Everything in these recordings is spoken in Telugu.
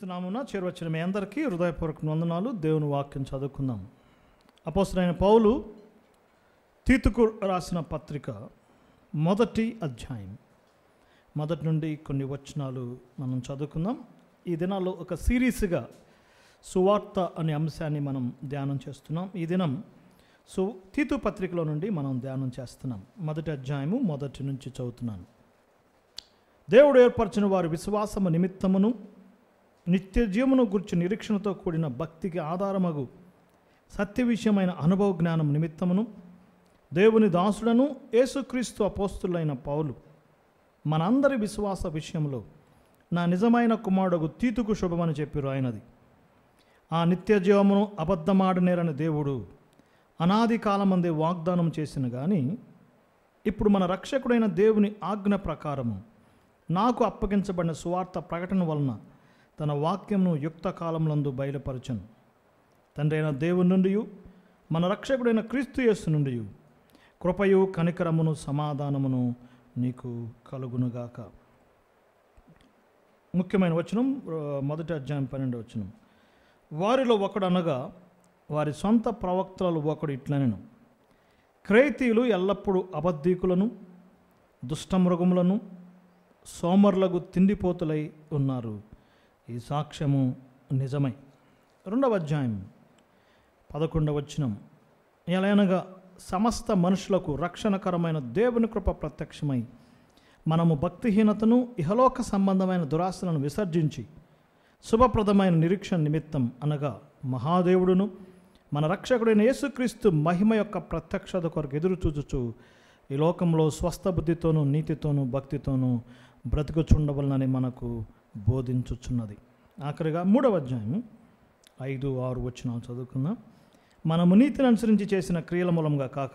యేసుక్రీస్తు నామమున చేరువచ్చిన మీ అందరికీ హృదయపూర్వక వందనాలు. దేవుని వాక్యం చదువుకుందాం. అపోస్తలుడైన పౌలు తీతుకు రాసిన పత్రిక మొదటి అధ్యాయం మొదటి నుండి కొన్ని వచనాలు మనం చదువుకుందాం. ఈ దినాల్లో ఒక సిరీస్గా సువార్త అనే అంశాన్ని మనం ధ్యానం చేస్తున్నాం. ఈ దినం తీతు పత్రికలో నుండి మనం ధ్యానం చేస్తున్నాం. మొదటి అధ్యాయము మొదటి నుంచి చదువుతున్నాను. దేవుడు ఏర్పరిచిన వారి విశ్వాసము నిమిత్తమును నిత్య జీవమును గురించి నిరీక్షణతో కూడిన భక్తికి ఆధారమగు సత్య విషయమైన అనుభవ జ్ఞానం నిమిత్తమును దేవుని దాసులను యేసుక్రీస్తు అపోస్తులైన పౌలు మనందరి విశ్వాస విషయంలో నా నిజమైన కుమారుడు తీతుకు శుభమని చెప్పి రాయినది. ఆ నిత్య జీవమును అబద్ధమాడనేరని దేవుడు అనాది కాలమందే వాగ్దానం చేసిన కానీ ఇప్పుడు మన రక్షకుడైన దేవుని ఆజ్ఞ ప్రకారము నాకు అప్పగించబడిన సువార్త ప్రకటన వలన తన వాక్యమును యుక్త కాలములందు బయలుపరచను. తండ్రి అయిన దేవుని నుండి మన రక్షకుడైన క్రీస్తు యేసు నుండి కృపయు కనికరమును సమాధానమును నీకు కలుగునుగాక. ముఖ్యమైన వచనం మొదటి అధ్యాయం 12వ వచనం. వారిలో ఒకడు అనగా వారి సొంత ప్రవక్తలలో ఒకడు ఇట్లనెను, క్రేతీయులు ఎల్లప్పుడూ అబద్ధీకులను దుష్టమృగములను సోమరులకు తిండిపోతులై ఉన్నారు. ఈ సాక్ష్యము నిజమై. 2వ అధ్యాయం 11వ వచనం. ఎలాగనగా సమస్త మనుషులకు రక్షణకరమైన దేవుని కృప ప్రత్యక్షమై మనము భక్తిహీనతను ఇహలోక సంబంధమైన దురాశలను విసర్జించి శుభప్రదమైన నిరీక్షణ నిమిత్తం అనగా మహాదేవుడును మన రక్షకుడైన యేసుక్రీస్తు మహిమ యొక్క ప్రత్యక్షత కొరకు ఎదురు చూచుచు ఈ లోకంలో స్వస్థ బుద్ధితోనూ నీతితోనూ భక్తితోనూ బ్రతుకుచుండవలనని మనకు బోధించుచున్నది. ఆఖరిగా 3వ అధ్యాయం 5, 6 వచనాలు చదువుకుందాం. మనము నీతిని అనుసరించి చేసిన క్రియల మూలంగా కాక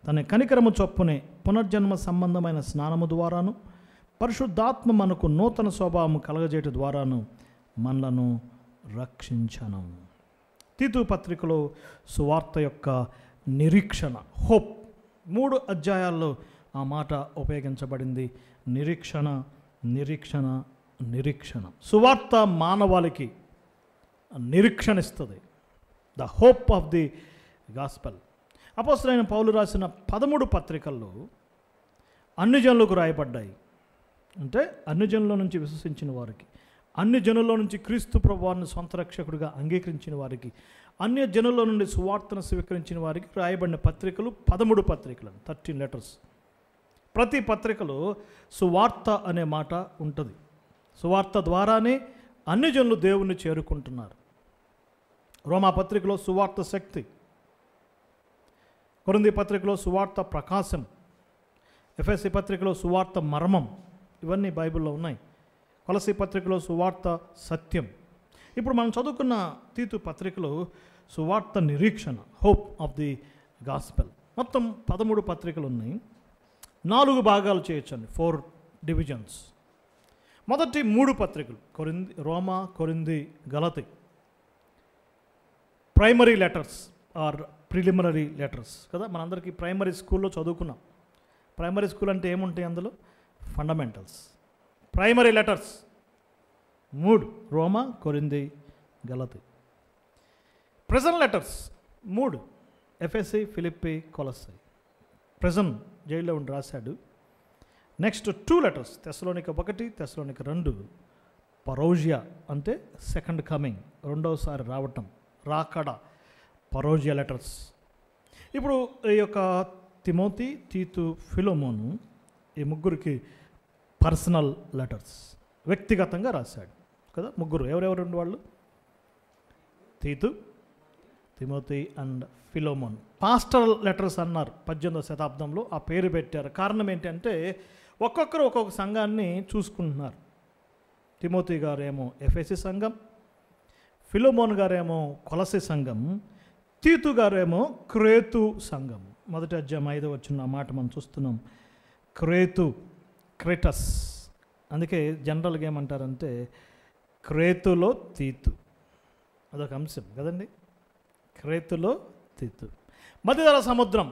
తన కనికరము చొప్పునే పునర్జన్మ సంబంధమైన స్నానము ద్వారాను పరిశుద్ధాత్మ మనకు నూతన స్వభావము కలగజేయట ద్వారాను మనలను రక్షించను. తీతు పత్రికలో సువార్త యొక్క నిరీక్షణ, హోప్, 3 అధ్యాయాల్లో ఆ మాట ఉపయోగించబడింది. నిరీక్షణ, నిరీక్షణ, నిరీక్షణ. సువార్త మానవాళికి నిరీక్షణ ఇస్తుంది. The hope of the gospel. అపోస్తలుడైన పౌలు రాసిన 13 పత్రికల్లో అన్ని జనులకు రాయబడ్డాయి. అంటే అన్ని జనుల నుంచి విశ్వసించిన వారికి, అన్ని జనుల్లో నుంచి క్రీస్తు ప్రభువాన్ని సొంత రక్షకుడిగా అంగీకరించిన వారికి, అన్య జనుల నుండి సువార్తను స్వీకరించిన వారికి రాయబడిన పత్రికలు 13 పత్రికలు, 13 లెటర్స్. ప్రతి పత్రికలో సువార్త అనే మాట ఉంటుంది. సువార్త ద్వారానే అన్ని జనులు దేవుణ్ణి చేరుకుంటున్నారు. రోమా పత్రికలో సువార్త శక్తి, కొరింథీ పత్రికలో సువార్త ప్రకాశం, ఎఫెసీ పత్రికలో సువార్త మర్మం, ఇవన్నీ బైబిల్లో ఉన్నాయి. కొలసీ పత్రికలో సువార్త సత్యం. ఇప్పుడు మనం చదువుకున్న తీతు పత్రికలో సువార్త నిరీక్షణ, హోప్ ఆఫ్ ది గాస్పెల్. మొత్తం 13 పత్రికలు ఉన్నాయి. 4 భాగాలు చేయొచ్చండి, 4 డివిజన్స్. మొదటి 3 పత్రికలు రోమా, కొరింథీ, గలతీ, primary letters or preliminary letters కదా. మనందరికీ ప్రైమరీ స్కూల్లో చదువుకున్నాం. ప్రైమరీ స్కూల్ అంటే ఏముంటాయి అందులో? ఫండమెంటల్స్. ప్రైమరీ లెటర్స్ 3, రోమా, కొరింథీ, గలతీ. ప్రెజెంట్ లెటర్స్ 3, ఎఫెసీ, ఫిలిప్పీ, కొలస్సై. ప్రెజెంట్ జైల్లో ఉండి రాశాడు. నెక్స్ట్ 2 లెటర్స్, తెస్సలోనిక 1, తెస్సలోనిక 2, పరోజియా అంటే సెకండ్ కమింగ్, రెండవసారి రావటం, రాకడ, పరోజియా లెటర్స్. ఇప్పుడు ఈ యొక్క తిమోతి, తీతు, ఫిలోమోను, ఈ ముగ్గురికి పర్సనల్ లెటర్స్, వ్యక్తిగతంగా రాశాడు కదా. ముగ్గురు ఎవరెవరు వాళ్ళు? తీతు, తిమోతి అండ్ ఫిలోమోన్. పాస్టరల్ లెటర్స్ అన్నారు 18వ శతాబ్దంలో, ఆ పేరు పెట్టారు. కారణం ఏంటంటే ఒక్కొక్కరు ఒక్కొక్క సంఘాన్ని చూసుకుంటున్నారు. తిమోతి గారేమో ఎఫెసీ సంఘం, ఫిలోమోన్ గారేమో కొలసీ సంఘం, తీతు గారేమో క్రేతు సంఘం. మొదటి అధ్యాయం 5వ వచనం ఆ మాట మనం చూస్తున్నాం. క్రేతు, క్రేటస్. అందుకే జనరల్గా ఏమంటారంటే క్రేతులో తీతు, అదొక అంశం కదండి. క్రేతులో తీతు. మధ్యధరా సముద్రం,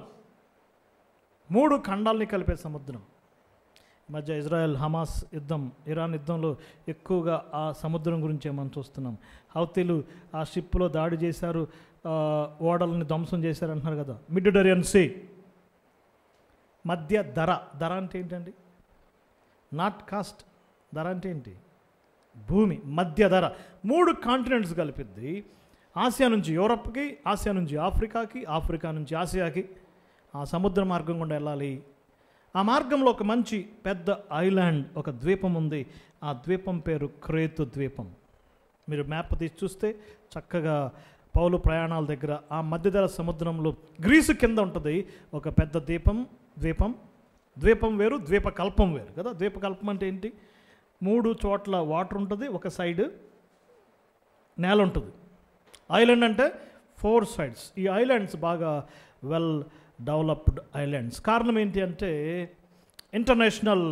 3 ఖండాలని కలిపే సముద్రం. మధ్య ఇజ్రాయెల్ హమాస్ యుద్ధం, ఇరాన్ యుద్ధంలో ఎక్కువగా ఆ సముద్రం గురించే మనం చూస్తున్నాం. హౌతీలు ఆ షిప్లో దాడి చేశారు, ఓడలని ధ్వంసం చేశారు అంటున్నారు కదా. మిడిటరేనియన్ సీ, మధ్య ధర అంటే ఏంటండి? నాట్ కాస్ట్, ధర అంటే ఏంటి? భూమి, మధ్య ధర. 3 కాంటినెంట్స్ కలిపిద్ది. ఆసియా నుంచి యూరప్కి, ఆసియా నుంచి ఆఫ్రికాకి, ఆఫ్రికా నుంచి ఆసియాకి ఆ సముద్ర మార్గం గుండా వెళ్ళాలి. ఆ మార్గంలో ఒక మంచి పెద్ద ఐలాండ్, ఒక ద్వీపం ఉంది. ఆ ద్వీపం పేరు క్రేతు ద్వీపం. మీరు మ్యాప్ తీసి చూస్తే చక్కగా పౌలు ప్రయాణాల దగ్గర ఆ మధ్యధర సముద్రంలో గ్రీసు కింద ఉంటుంది ఒక పెద్ద ద్వీపం వేరు, ద్వీపకల్పం వేరు కదా. ద్వీపకల్పం అంటే ఏంటి? 3 చోట్ల వాటర్ ఉంటుంది, ఒక సైడ్ నేల ఉంటుంది. ఐలాండ్ అంటే 4 sides. ఈ ఐలాండ్స్ బాగా వెల్ డెవలప్డ్ ఐలాండ్స్. కారణం ఏంటి అంటే ఇంటర్నేషనల్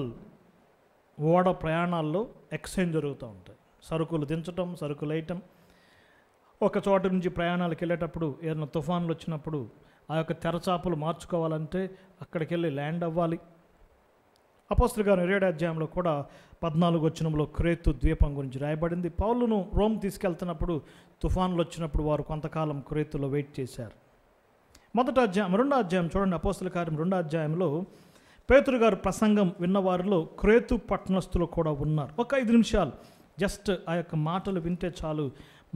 ఓడ ప్రయాణాల్లో ఎక్స్చేంజ్ జరుగుతూ ఉంటాయి. సరుకులు దించటం, సరుకులు వేయటం. ఒక చోట నుంచి ప్రయాణాలకు వెళ్ళేటప్పుడు ఏదైనా తుఫాన్లు వచ్చినప్పుడు ఆ యొక్క తెరచాపలు మార్చుకోవాలంటే అక్కడికి వెళ్ళి ల్యాండ్ అవ్వాలి. అపోస్తలుల కార్యం 7వ అధ్యాయంలో కూడా 14వ వచనంలో క్రేతు ద్వీపం గురించి రాయబడింది. పౌలును రోమ్ తీసుకెళ్తున్నప్పుడు తుఫాన్లు వచ్చినప్పుడు వారు కొంతకాలం క్రేతులో వెయిట్ చేశారు. 2వ అధ్యాయం చూడండి. అపోస్తలుల కార్యం 2వ అధ్యాయంలో పేతురు గారు ప్రసంగం విన్నవారిలో క్రేతు పట్టణస్థులు కూడా ఉన్నారు. ఒక 5 నిమిషాలు జస్ట్ ఆ యొక్క మాటలు వింటే చాలు,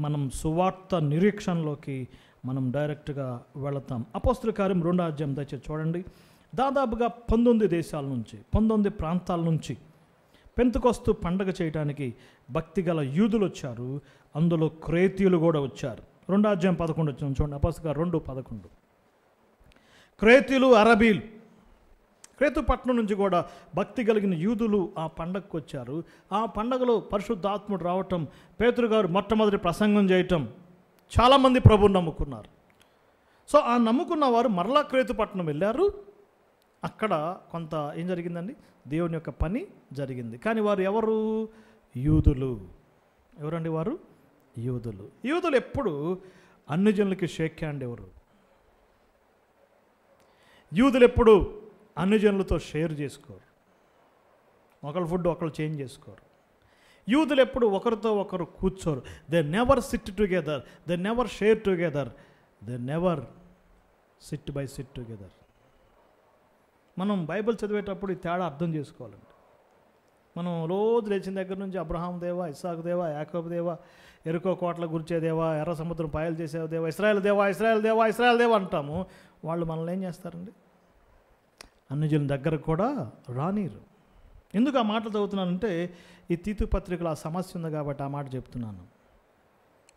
మనం సువార్త నిరీక్షణలోకి మనం డైరెక్ట్గా వెళతాం. అపోస్తలుల కార్యం 2వ అధ్యాయం దయచేసి చూడండి. దాదాపుగా 19 దేశాల నుంచి, 19 ప్రాంతాల నుంచి పెంతెకొస్తు పండగ చేయడానికి భక్తి గల యూదులు వచ్చారు. అందులో క్రేతీయులు కూడా వచ్చారు. 2వ అధ్యాయం 11 వచ్చిన చూడండి. అపోస్తలుల కార్యం 2:11. క్రేతీయులు, అరబీలు, క్రేతు పట్టణం నుంచి కూడా భక్తి కలిగిన యూదులు ఆ పండగకు వచ్చారు. ఆ పండగలో పరిశుద్ధాత్ముడు రావటం, పేతురు గారు మొట్టమొదటి ప్రసంగం చేయటం, చాలామంది ప్రభువుని నమ్ముకున్నారు. సో ఆ నమ్ముకున్న వారు మరలా క్రేతు పట్టణం వెళ్ళారు. అక్కడ కొంత ఏం జరిగిందండి? దేవుని యొక్క పని జరిగింది. కానీ వారు ఎవరు? యూదులు. ఎవరండి వారు? యూదులు. యూదులు ఎప్పుడు అన్ని జనులకి షేక్ హ్యాండ్ ఎవరు? యూదులు ఎప్పుడు అన్ని జనులతో షేర్ చేసుకోరు. ఒకళ్ళ ఫుడ్ ఒకళ్ళు చేంజ్ చేసుకోరు. యూదులు ఎప్పుడు ఒకరితో ఒకరు కూర్చోరు. They never sit together, they never share together, they never sit together. మనం బైబిల్ చదివేటప్పుడు ఈ తేడా అర్థం చేసుకోవాలండి. మనం రోజు లేచిన దగ్గర నుంచి అబ్రహాం దేవా, ఇస్సాకు దేవా, యాకోబు దేవా, ఎరుకో కోట్ల గురిచే దేవా, ఎర్ర సముద్రం పాయలు చేసే దేవా, ఇశ్రాయేలు దేవా, ఇశ్రాయేలు దేవా, ఇశ్రాయేలు దేవా అంటాము. వాళ్ళు మనల్ని ఏం చేస్తారండి? అన్ని జనుల దగ్గర కూడా రానీరు. ఎందుకు ఆ మాటలు చదువుతున్నానంటే ఈ తీతు పత్రికలో ఆ సమస్య ఉంది కాబట్టి ఆ మాట చెప్తున్నాను.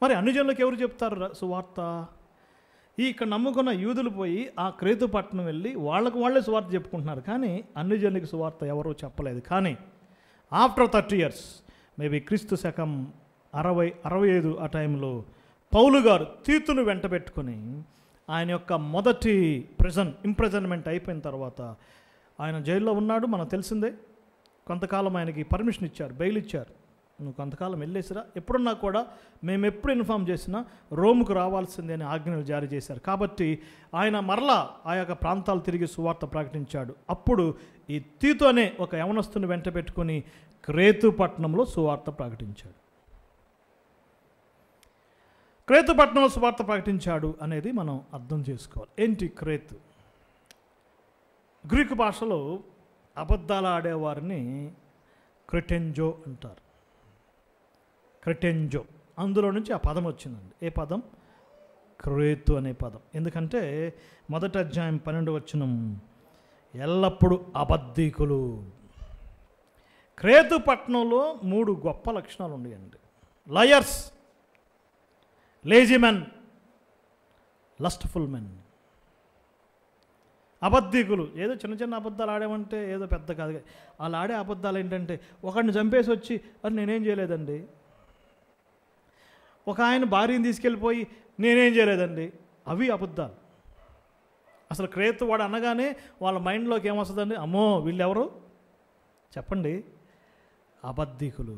మరి అన్ని జనులకు ఎవరు చెప్తారు సువార్త? ఇక్కడ నమ్ముకున్న యూదులు పోయి ఆ క్రేతు పట్టణం వెళ్ళి వాళ్ళే సువార్త చెప్పుకుంటున్నారు. కానీ అన్ని జనులకి సువార్త ఎవరూ చెప్పలేదు. కానీ ఆఫ్టర్ 30 years, మేబీ క్రీస్తు శకం 65 ఆ టైంలో పౌలు గారు తీతును వెంట పెట్టుకొని ఆయన యొక్క మొదటి ఇంప్రెజన్మెంట్ అయిపోయిన తర్వాత ఆయన జైల్లో ఉన్నాడు. మనకు తెలిసిందే. కొంతకాలం ఆయనకి పర్మిషన్ ఇచ్చారు, బెయిల్ ఇచ్చారు. నువ్వు కొంతకాలం వెళ్ళేసిరా, ఎప్పుడున్నా కూడా మేము ఎప్పుడు ఇన్ఫామ్ చేసినా రోముకు రావాల్సిందే అని ఆజ్ఞలు జారీ చేశారు. కాబట్టి ఆయన మరలా ఆ యొక్క ప్రాంతాలు తిరిగి సువార్త ప్రకటించాడు. అప్పుడు ఈ తీతు అనే ఒక యవనస్తుని వెంట పెట్టుకొని క్రేతు పట్టణంలో సువార్త ప్రకటించాడు. క్రేతు పట్టణంలో సువార్త ప్రకటించాడు అనేది మనం అర్థం చేసుకోవాలి. ఏంటి క్రేతు? గ్రీకు భాషలో అబద్ధాలు ఆడేవారిని క్రెటెంజో అంటారు. క్రెటెంజో, అందులో నుంచి ఆ పదం వచ్చిందండి. ఏ పదం? క్రేతు అనే పదం. ఎందుకంటే 1వ అధ్యాయం 12వ వచనం, ఎల్లప్పుడూ అబద్ధీకులు. క్రేతు పట్టణంలో 3 గొప్ప లక్షణాలు ఉన్నాయండి. Liars, lazy men, lustful men. అబద్ధీకులు. ఏదో చిన్న చిన్న అబద్ధాలు ఆడామంటే ఏదో పెద్ద కాదు. వాళ్ళు ఆడే అబద్ధాలు ఏంటంటే ఒకడిని చంపేసి వచ్చి అది నేనేం చేయలేదండి. ఒక ఆయన భార్యని తీసుకెళ్ళిపోయి నేనేం చేయలేదండి. అవి అబద్ధాలు. అసలు క్రేతు వాడు అనగానే వాళ్ళ మైండ్లోకి ఏమొస్తుందండి? అమ్మో వీళ్ళు ఎవరు చెప్పండి? అబద్ధీకులు.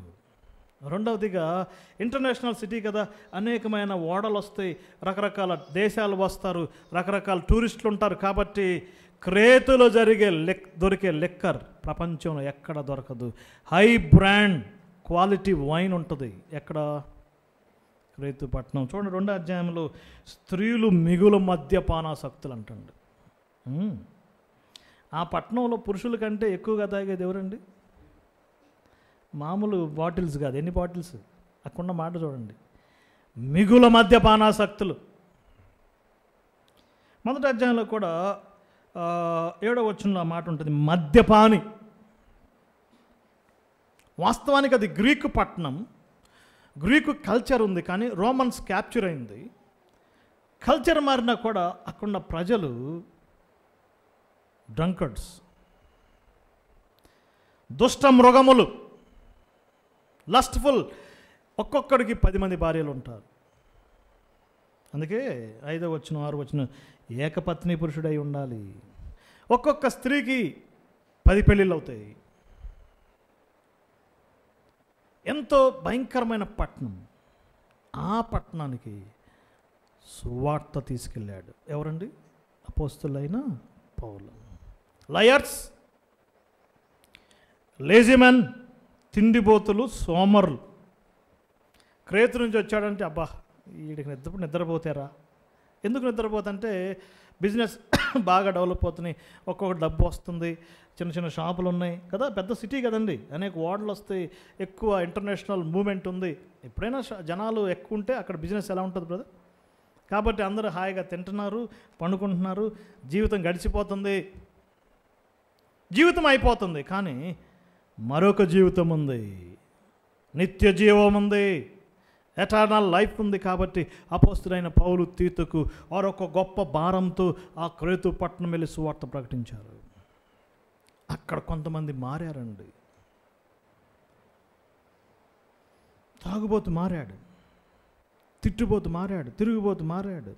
రెండవదిగా ఇంటర్నేషనల్ సిటీ కదా, అనేకమైన ఓడలు వస్తాయి, రకరకాల దేశాలు వస్తారు, రకరకాల టూరిస్టులు ఉంటారు. కాబట్టి క్రేతులో దొరికే లిక్కర్ ప్రపంచంలో ఎక్కడ దొరకదు. హై బ్రాండ్ క్వాలిటీ వైన్ ఉంటుంది ఎక్కడ? క్రేతు పట్టణం. చూడండి 2వ అధ్యాయంలో స్త్రీలు మిగులు మద్యపానాసక్తులు అంటండి. ఆ పట్టణంలో పురుషుల కంటే ఎక్కువగా తాగేది ఎవరండి? మామూలు బాటిల్స్ కాదు. ఎన్ని బాటిల్స్? అక్కడ మాట చూడండి, మిగుల మద్యపానాసక్తులు. 1వ అధ్యాయంలో కూడా 7వ వచనంలో మాట ఉంటుంది, మద్యపాని. వాస్తవానికి అది గ్రీకు పట్టణం, గ్రీకు కల్చర్ ఉంది, కానీ రోమన్స్ క్యాప్చర్ అయింది. కల్చర్ మారినా కూడా అక్కడ ప్రజలు డ్రంకర్డ్స్, దుష్ట మృగములు, లస్ట్ఫుల్. ఒక్కొక్కడికి 10 మంది భార్యలు ఉంటారు. అందుకే 5వ వచనం 6వ వచనం ఏకపత్ని పురుషుడై ఉండాలి. ఒక్కొక్క స్త్రీకి 10 పెళ్ళిళ్ళు అవుతాయి. ఎంతో భయంకరమైన పట్టణం. ఆ పట్టణానికి సువార్త తీసుకెళ్ళాడు ఎవరండి? అపోస్తలులైన పౌలు. లయర్స్, లేజిమెన్, తిండిబోతులు, సోమరులు. క్రేతు నుంచి వచ్చాడంటే అబ్బా వీడికి నిద్రపోతారా? ఎందుకు నిద్రపోతుంటే బిజినెస్ బాగా డెవలప్ అవుతున్నాయి, ఒక్కొక్క డబ్బు వస్తుంది, చిన్న చిన్న షాపులు ఉన్నాయి కదా, పెద్ద సిటీ కదండి, అనేక వార్డులు వస్తాయి, ఎక్కువ ఇంటర్నేషనల్ మూవ్మెంట్ ఉంది. ఎప్పుడైనా జనాలు ఎక్కువ ఉంటే అక్కడ బిజినెస్ ఎలా ఉంటుంది బ్రదర్? కాబట్టి అందరూ హాయిగా తింటున్నారు, పండుకుంటున్నారు, జీవితం గడిచిపోతుంది, జీవితం అయిపోతుంది. కానీ మరొక జీవితం ఉంది, నిత్య జీవం ఉంది, ఎటర్నల్ లైఫ్ ఉంది. కాబట్టి అపోస్తలుడైన పౌలు తీతుకు వారొక గొప్ప భారంతో ఆ క్రేతు పట్టణం వెళ్ళి సువార్త ప్రకటించారు. అక్కడ కొంతమంది మారారండి. తాగుబోతు మారాడు, తిట్టుబోతు మారాడు, తిరుగుబోతు మారాడు,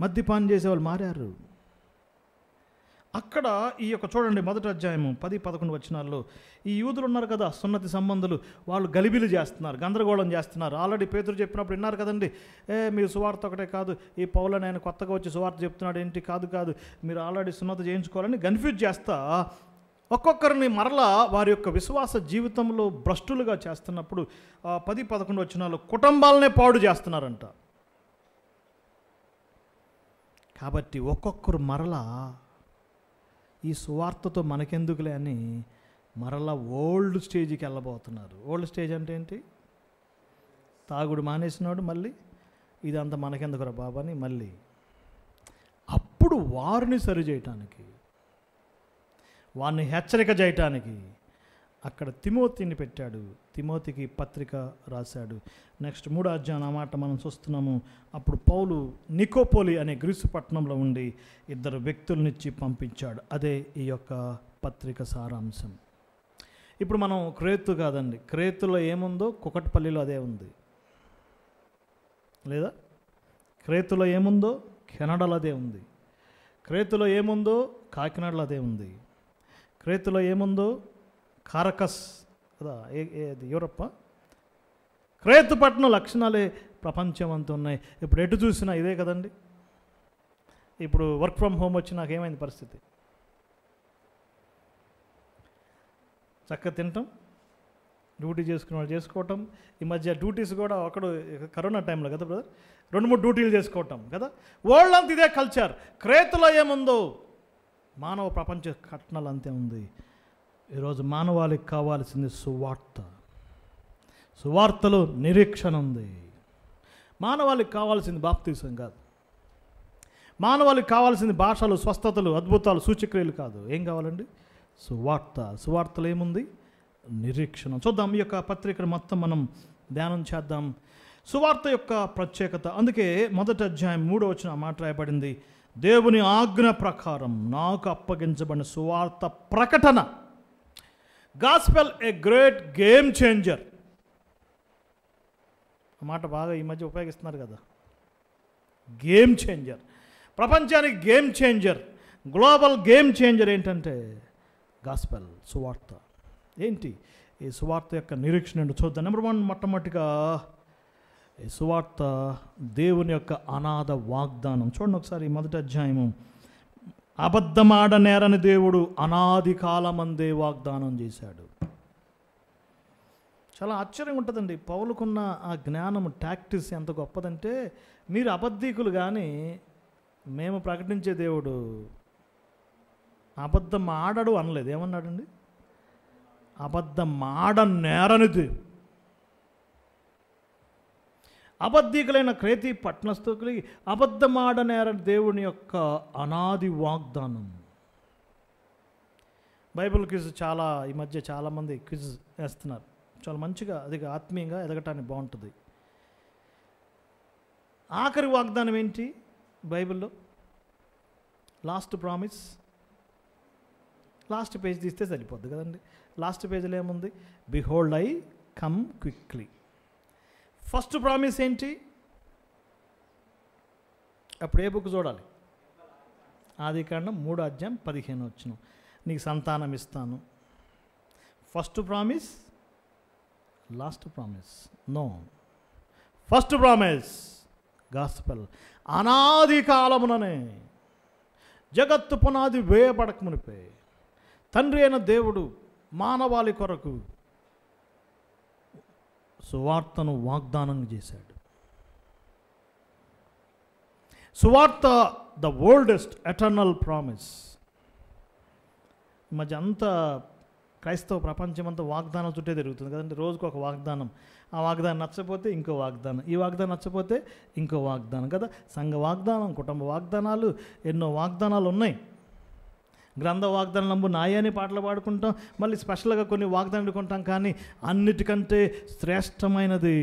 మద్యపానం చేసేవాళ్ళు మారారు. అక్కడ ఈ యొక్క చూడండి 1వ అధ్యాయము 10-11 వచనాల్లో ఈ యూదులు ఉన్నారు కదా, సున్నతి సంబంధులు, వాళ్ళు గలిబిలి చేస్తున్నారు, గందరగోళం చేస్తున్నారు. ఆల్రెడీ పేతురు చెప్పినప్పుడు విన్నారు కదండి, మీరు సువార్త ఒకటే కాదు, ఈ పౌలని ఆయన కొత్తగా వచ్చి సువార్త చెప్తున్నాడు ఏంటి, కాదు మీరు ఆల్రెడీ సున్నతి చేయించుకోవాలని కన్ఫ్యూజ్ చేస్తా ఒక్కొక్కరిని మరలా వారి యొక్క విశ్వాస జీవితంలో భ్రష్టులుగా చేస్తున్నప్పుడు 10-11 వచనాల్లో కుటుంబాలనే పాడు చేస్తున్నారంట. కాబట్టి ఒక్కొక్కరు మరలా ఈ సువార్తతో మనకెందుకులే అని మరలా ఓల్డ్ స్టేజ్కి వెళ్ళబోతున్నారు. ఓల్డ్ స్టేజ్ అంటే ఏంటి? తాగుడు మానేసినాడు, మళ్ళీ ఇదంతా మనకెందుకురా బాబా అని మళ్ళీ. అప్పుడు వారిని సరి చేయటానికి, వారిని హెచ్చరిక చేయటానికి అక్కడ తిమోతిని పెట్టాడు. తిమోతికి పత్రిక రాశాడు. నెక్స్ట్ 3వ అధ్యాయం ఆ మాట మనం చూస్తున్నాము. అప్పుడు పౌలు నికోపోలి అనే గ్రీసు పట్టణంలో ఉండి 2 వ్యక్తులనిచ్చి పంపించాడు. అదే ఈ యొక్క పత్రిక సారాంశం. ఇప్పుడు మనం క్రేతు కాదండి, క్రేతులో ఏముందో కుకట్పల్లిలో అదే ఉంది, లేదా క్రేతులో ఏముందో కెనడాలో అదే ఉంది, క్రేతులో ఏముందో కాకినాడలో అదే ఉంది, క్రేతులో ఏముందో కారకస్ కదా, ఏది యూరప్. క్రేతు పట్టణం లక్షణాలే ప్రపంచం అంతా ఉన్నాయి. ఇప్పుడు ఎటు చూసినా ఇదే కదండి. ఇప్పుడు వర్క్ ఫ్రమ్ హోమ్ వచ్చి నాకేమైంది పరిస్థితి? చక్కగా తింటాం, డ్యూటీ చేసుకునే వాళ్ళు చేసుకోవటం. ఈ మధ్య డ్యూటీస్ కూడా ఒకడు కరోనా టైంలో కదా బ్రదర్ 2-3 డ్యూటీలు చేసుకోవటం కదా. వరల్డ్ అంతా ఇదే కల్చర్. క్రేతులో ఏముందో మానవ ప్రపంచ కట్నాలు అంతే ఉంది. ఈరోజు మానవాళికి కావాల్సింది సువార్త. సువార్తలో నిరీక్షణ ఉంది. మానవాళికి కావాల్సింది బాప్తీసం కాదు, మానవాళికి కావాల్సింది భాషలు, స్వస్థతలు, అద్భుతాలు, సూచక్రియలు కాదు. ఏం కావాలండి? సువార్త. సువార్తలో ఏముంది? నిరీక్షణ. చూద్దాం, ఈ యొక్క పత్రికను మొత్తం మనం ధ్యానం చేద్దాం. సువార్త యొక్క ప్రత్యేకత. అందుకే 1వ అధ్యాయం 3వ వచనం మాట రాయబడింది, దేవుని ఆజ్ఞ ప్రకారం నాకు అప్పగించబడిన సువార్త ప్రకటన. Gospel a great game changer. ఆ మాట బాగా ఈ మధ్య ఉపయోగిస్తున్నారు కదా, గేమ్ చేంజర్. ప్రపంచానికి game changer, global game changer ఏంటంటే గాస్పెల్, సువార్త. ఏంటి? ఈ సువార్త యొక్క నిరీక్షణ ఏంటో చూద్దాం. నెంబర్ 1, మొట్టమొదటిగా ఈ సువార్త దేవుని యొక్క అనాథ వాగ్దానం. చూడండి ఒకసారి మొదటి అధ్యాయము. అబద్ధమాడనేరని దేవుడు అనాది కాలమందే వాగ్దానం చేశాడు. చాలా ఆశ్చర్యంగా ఉంటుందండి. పౌలుకున్న ఆ జ్ఞానం, టాక్టిస్ ఎంత గొప్పదంటే, మీరు అబద్ధీకులు కానీ మేము ప్రకటించే దేవుడు అబద్ధం ఆడడు అనలేదు. ఏమన్నాడండి? అబద్ధం ఆడనేరని దేవుడు. అబద్ధీకులైన క్రేతీ పట్టణస్థులకి అబద్ధమాడనేరని దేవుని యొక్క అనాది వాగ్దానం. బైబిల్ క్విజ్ చాలా ఈ మధ్య చాలామంది క్విజ్ వేస్తున్నారు. చాలా మంచిగా, అది ఆత్మీయంగా ఎదగటానికి బాగుంటుంది. ఆఖరి వాగ్దానం ఏంటి బైబిల్లో? Last promise. లాస్ట్ పేజ్ తీస్తే సరిపోద్ది కదండి. లాస్ట్ పేజీలో ఏముంది? Behold I come quickly. First promise ఏంటి? అప్పుడు ఏ బుక్ చూడాలి? ఆదికాండం 3:15 నీకు సంతానం ఇస్తాను. First promise, last promise? No. First promise gospel. అనాది కాలముననే, జగత్తు పునాది వేయబడక మునిపే తండ్రి అయిన దేవుడు మానవాళి కొరకు సువార్తను వాగ్దానం చేశాడు. సువార్త ద ఓల్డెస్ట్ ఎటర్నల్ ప్రామిస్. ఈ మధ్య అంతా క్రైస్తవ ప్రపంచం అంతా వాగ్దానం చుట్టే తిరుగుతుంది కదండి. రోజుకు ఒక వాగ్దానం. ఆ వాగ్దానం నచ్చపోతే ఇంకో వాగ్దానం, ఈ వాగ్దానం నచ్చపోతే ఇంకో వాగ్దానం కదా. సంఘ వాగ్దానం, కుటుంబ వాగ్దానాలు, ఎన్నో వాగ్దానాలు ఉన్నాయి. గ్రంథ వాగ్దానం నంబు నాయ అని పాటలు పాడుకుంటాం, మళ్ళీ స్పెషల్గా కొన్ని వాగ్దానాలు కొంటాం. కానీ అన్నిటికంటే శ్రేష్టమైనది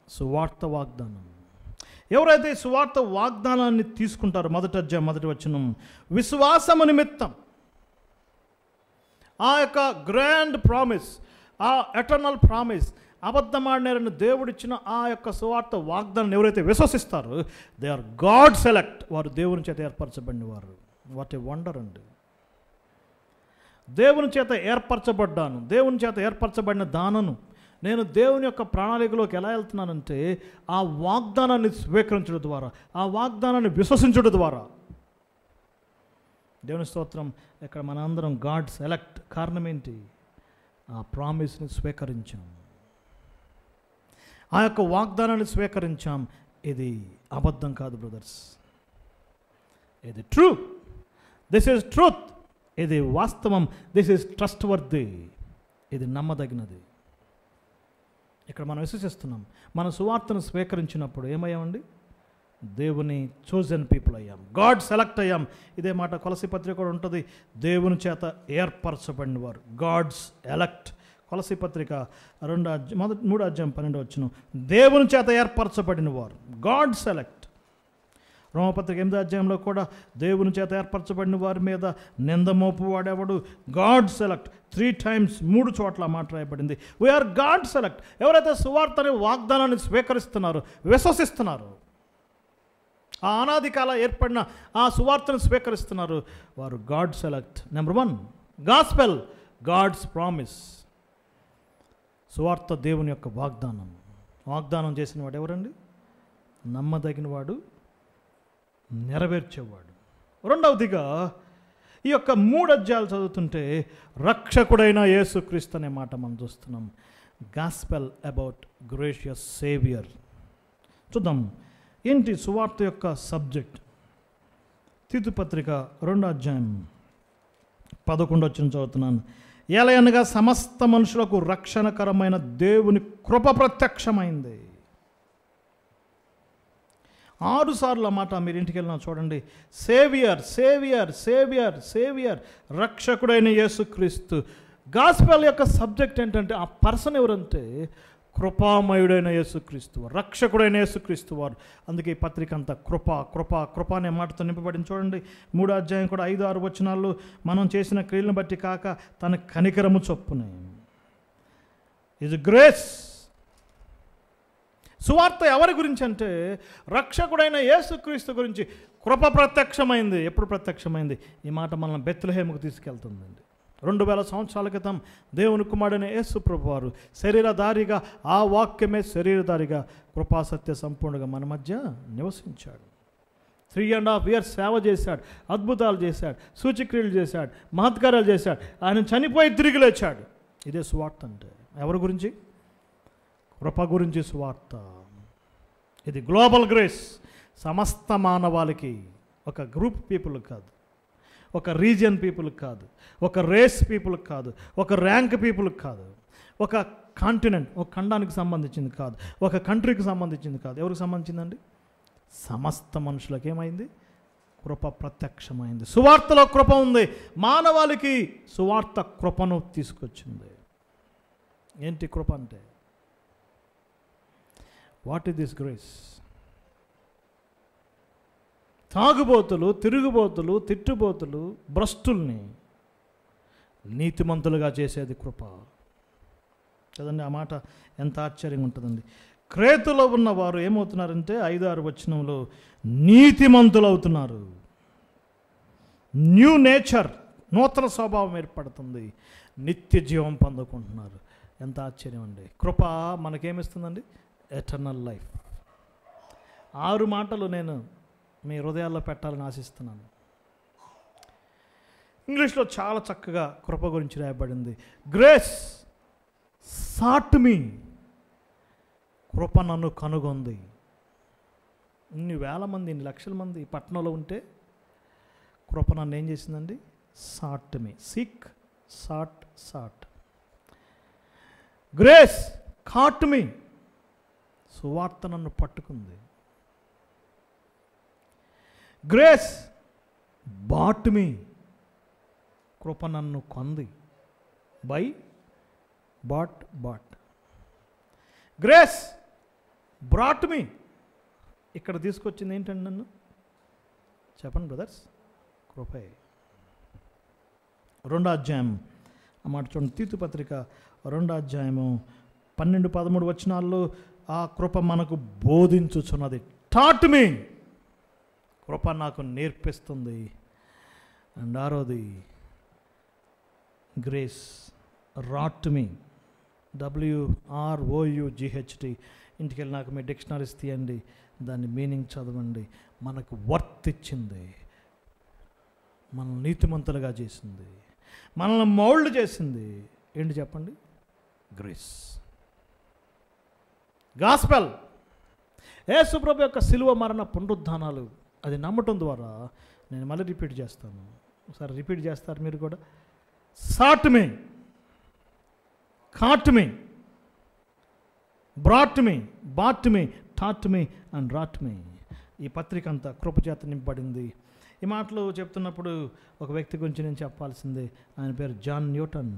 సువార్త వాగ్దానం. ఎవరైతే సువార్త వాగ్దానాన్ని తీసుకుంటారో, మొదటి అధ్యాయం 1వ వచనం, విశ్వాసము నిమిత్తం ఆ యొక్క గ్రాండ్ ప్రామిస్, ఆ ఎటర్నల్ ప్రామిస్, అబద్ధమాడినారని దేవుడిచ్చిన ఆ యొక్క సువార్త వాగ్దానం ఎవరైతే విశ్వసిస్తారో, దే ఆర్ గాడ్ సెలెక్ట్. వారు దేవుని చేత ఏర్పరచబడిన వారు. వాట్ ఏ వండర్ అండి. దేవుని చేత ఏర్పరచబడ్డాను, దేవుని చేత ఏర్పరచబడిన దానను నేను దేవుని యొక్క ప్రణాళికలోకి ఎలా వెళ్తున్నానంటే, ఆ వాగ్దానాన్ని స్వీకరించడం ద్వారా, ఆ వాగ్దానాన్ని విశ్వసించడం ద్వారా. దేవుని స్తోత్రం. ఇక్కడ మనందరం గాడ్ సెలెక్ట్. కారణం ఏంటి? ఆ ప్రామిస్ని స్వీకరించాం, ఆ యొక్క వాగ్దానాన్ని స్వీకరించాం. ఇది అబద్ధం కాదు బ్రదర్స్, ఇది ట్రూ. This is truth. ఇది వాస్తవం. This is trust worthy. ఇది నమ్మదగినది. ఇక్కడ మనం విశ్వసిస్తున్నాం. మన సువార్తను స్వీకరించినప్పుడు ఏమయ్యామండి? దేవుని చోజన్ పీపుల్ అయ్యాం, గాడ్ సెలెక్ట్ అయ్యాం. ఇదే మాట కొలసి పత్రిక కూడా ఉంటుంది. దేవుని చేత ఏర్పరచబడిన వారు, గాడ్స్ ఎలెక్ట్. కొలసి పత్రిక 3:12 దేవుని చేత ఏర్పరచబడిన వారు, గాడ్ సెలెక్ట్. రోమపత్రిక 8వ అధ్యాయంలో కూడా దేవుని చేత ఏర్పరచబడిన వారి మీద నింద మోపువాడేవాడు, గాడ్ సెలెక్ట్. 3 times 3 చోట్ల మాట రాయబడింది. We are God select. ఎవరైతే సువార్తని వాగ్దానాన్ని స్వీకరిస్తున్నారో, విశ్వసిస్తున్నారు, ఆ అనాది కాల ఏర్పడిన ఆ సువార్తను స్వీకరిస్తున్నారు, వారు God select. Number 1 gospel, God's promise. సువార్త దేవుని యొక్క వాగ్దానం. వాగ్దానం చేసిన వాడు ఎవరండి? నమ్మదగిన వాడు, నెరవేర్చేవాడు. రెండవదిగా ఈ యొక్క 3 అధ్యాయాలు చదువుతుంటే రక్షకుడైన యేసుక్రీస్తు అనే మాట మనం చూస్తున్నాం. Gospel about gracious saviour. చూద్దాం ఏంటి సువార్త యొక్క సబ్జెక్ట్. తీతు పత్రిక 2వ అధ్యాయం 11 చదువుతున్నాను. ఏలయనగా సమస్త మనుషులకు రక్షణకరమైన దేవుని కృప ప్రత్యక్షమైంది. 6 సార్లు ఆ మాట మీరు ఇంటికి వెళ్ళినా చూడండి. సేవియర్, సేవియర్, సేవియర్, సేవియర్, రక్షకుడైన యేసుక్రీస్తు. గాస్పెల్ యొక్క సబ్జెక్ట్ ఏంటంటే, ఆ పర్సన్ ఎవరంటే కృపామయుడైన యేసుక్రీస్తు, రక్షకుడైన యేసుక్రీస్తు వారు. అందుకే ఈ పత్రిక అంతా కృప కృప కృప అనే మాటతో నింపబడింది. చూడండి 3వ అధ్యాయం కూడా 5-6 వచనాల్లో, మనం చేసిన క్రియలను బట్టి కాక తన కనికరము చొప్పునే. ఇది గ్రేస్. సువార్త ఎవరి గురించి అంటే రక్షకుడైన యేసుక్రీస్తు గురించి. కృప ప్రత్యక్షమైంది. ఎప్పుడు ప్రత్యక్షమైంది? ఈ మాట మనల్ని బెత్లెహేముకు తీసుకెళ్తుందండి. 2000 సంవత్సరాల క్రితం దేవుని కుమారుడైన యేసు ప్రభు వారు శరీరధారిగా, ఆ వాక్యమే శరీరధారిగా కృపాసత్య సంపూర్ణంగా మన మధ్య నివసించాడు. 3.5 years సేవ చేశాడు, అద్భుతాలు చేశాడు, సూచక్రియలు చేశాడు, మహత్కార్యాలు చేశాడు. ఆయన చనిపోయి తిరిగి లేచాడు. ఇదే సువార్త అంటే. ఎవరి గురించి? కృప గురించి సువార్త. ఇది గ్లోబల్ గ్రేస్, సమస్త మానవాళికి, ఒక గ్రూప్ పీపుల్ కాదు, ఒక రీజియన్ పీపుల్ కాదు, ఒక రేస్ పీపుల్ కాదు, ఒక ర్యాంక్ పీపుల్ కాదు, ఒక కాంటినెంట్, ఒక ఖండానికి సంబంధించింది కాదు, ఒక కంట్రీకి సంబంధించింది కాదు. ఎవరికి సంబంధించిందండి? సమస్త మనుషులకు ఏమైంది? కృప ప్రత్యక్షమైంది. సువార్తలో కృప ఉంది. మానవాళికి సువార్త కృపను తీసుకొచ్చింది. ఏంటి కృప అంటే? What is this grace? తాగుబోతులు, తిరుగుబోతులు, తిట్టుబోతులు, భ్రష్టుల్ని నీతిమంతులుగా చేసేది కృప కదండి. ఆ మాట ఎంత ఆశ్చర్యంగా ఉంటుందండి. క్రేతులో ఉన్నవారు ఏమవుతున్నారంటే 5-6 వచనంలో నీతిమంతులు అవుతున్నారు. న్యూ నేచర్, నూతన స్వభావం ఏర్పడుతుంది, నిత్య జీవం పొందుకుంటున్నారు. ఎంత ఆశ్చర్యం అండి. కృప మనకేమిస్తుందండి? Eternal life. 6 మాటలు నేను మీ హృదయాల్లో పెట్టాలని ఆశిస్తున్నాను. ఇంగ్లీష్లో చాలా చక్కగా కృప గురించి రాయబడింది. గ్రేస్ సాట్ మీ. కృప నన్ను కనుగొంది. ఇన్ని వేల మంది, ఇన్ని లక్షల మంది పట్టణంలో ఉంటే కృప నన్ను ఏం చేసిందండి? Sought me. Seek, sought. Grace caught me. సువార్త నన్ను పట్టుకుంది. Grace bought me. కృప నన్ను కొంది. బాట్. Grace brought me. ఇక్కడ తీసుకొచ్చింది ఏంటండి నన్ను? చెప్పండి బ్రదర్స్. కృపే. 2వ అధ్యాయం ఆ మాట చూడండి. తీతు పత్రిక 2వ అధ్యాయము 12-13 వచనాల్లో ఆ కృప మనకు బోధించుచున్నది. Taught me. కృప నాకు నేర్పిస్తుంది. అండ్ 6వది గ్రేస్ రాట్ మీ. WROUGHT. ఇంటికి వెళ్ళి నాకు మీ డిక్షనరీస్ తీయండి, దాని మీనింగ్ చదవండి. మనకు వర్త్ ఇచ్చింది, మనల్ని నీతిమంతులుగా చేసింది, మనల్ని మౌల్డ్ చేసింది. ఏంటి చెప్పండి? గ్రేస్. గాస్పెల్, యేసు ప్రభు యొక్క శిలువ మరణ పునరుద్ధానాలు, అది నమ్మటం ద్వారా, నేను మళ్ళీ రిపీట్ చేస్తాను, ఒకసారి రిపీట్ చేస్తారు మీరు కూడా. Sought me, caught me, brought me, bought me, taught me and wrought me. ఈ పత్రిక అంతా కృపచేత నింపబడింది. ఈ మాటలు చెప్తున్నప్పుడు ఒక వ్యక్తి గురించి నేను చెప్పాల్సిందే. ఆయన పేరు జాన్ న్యూటన్.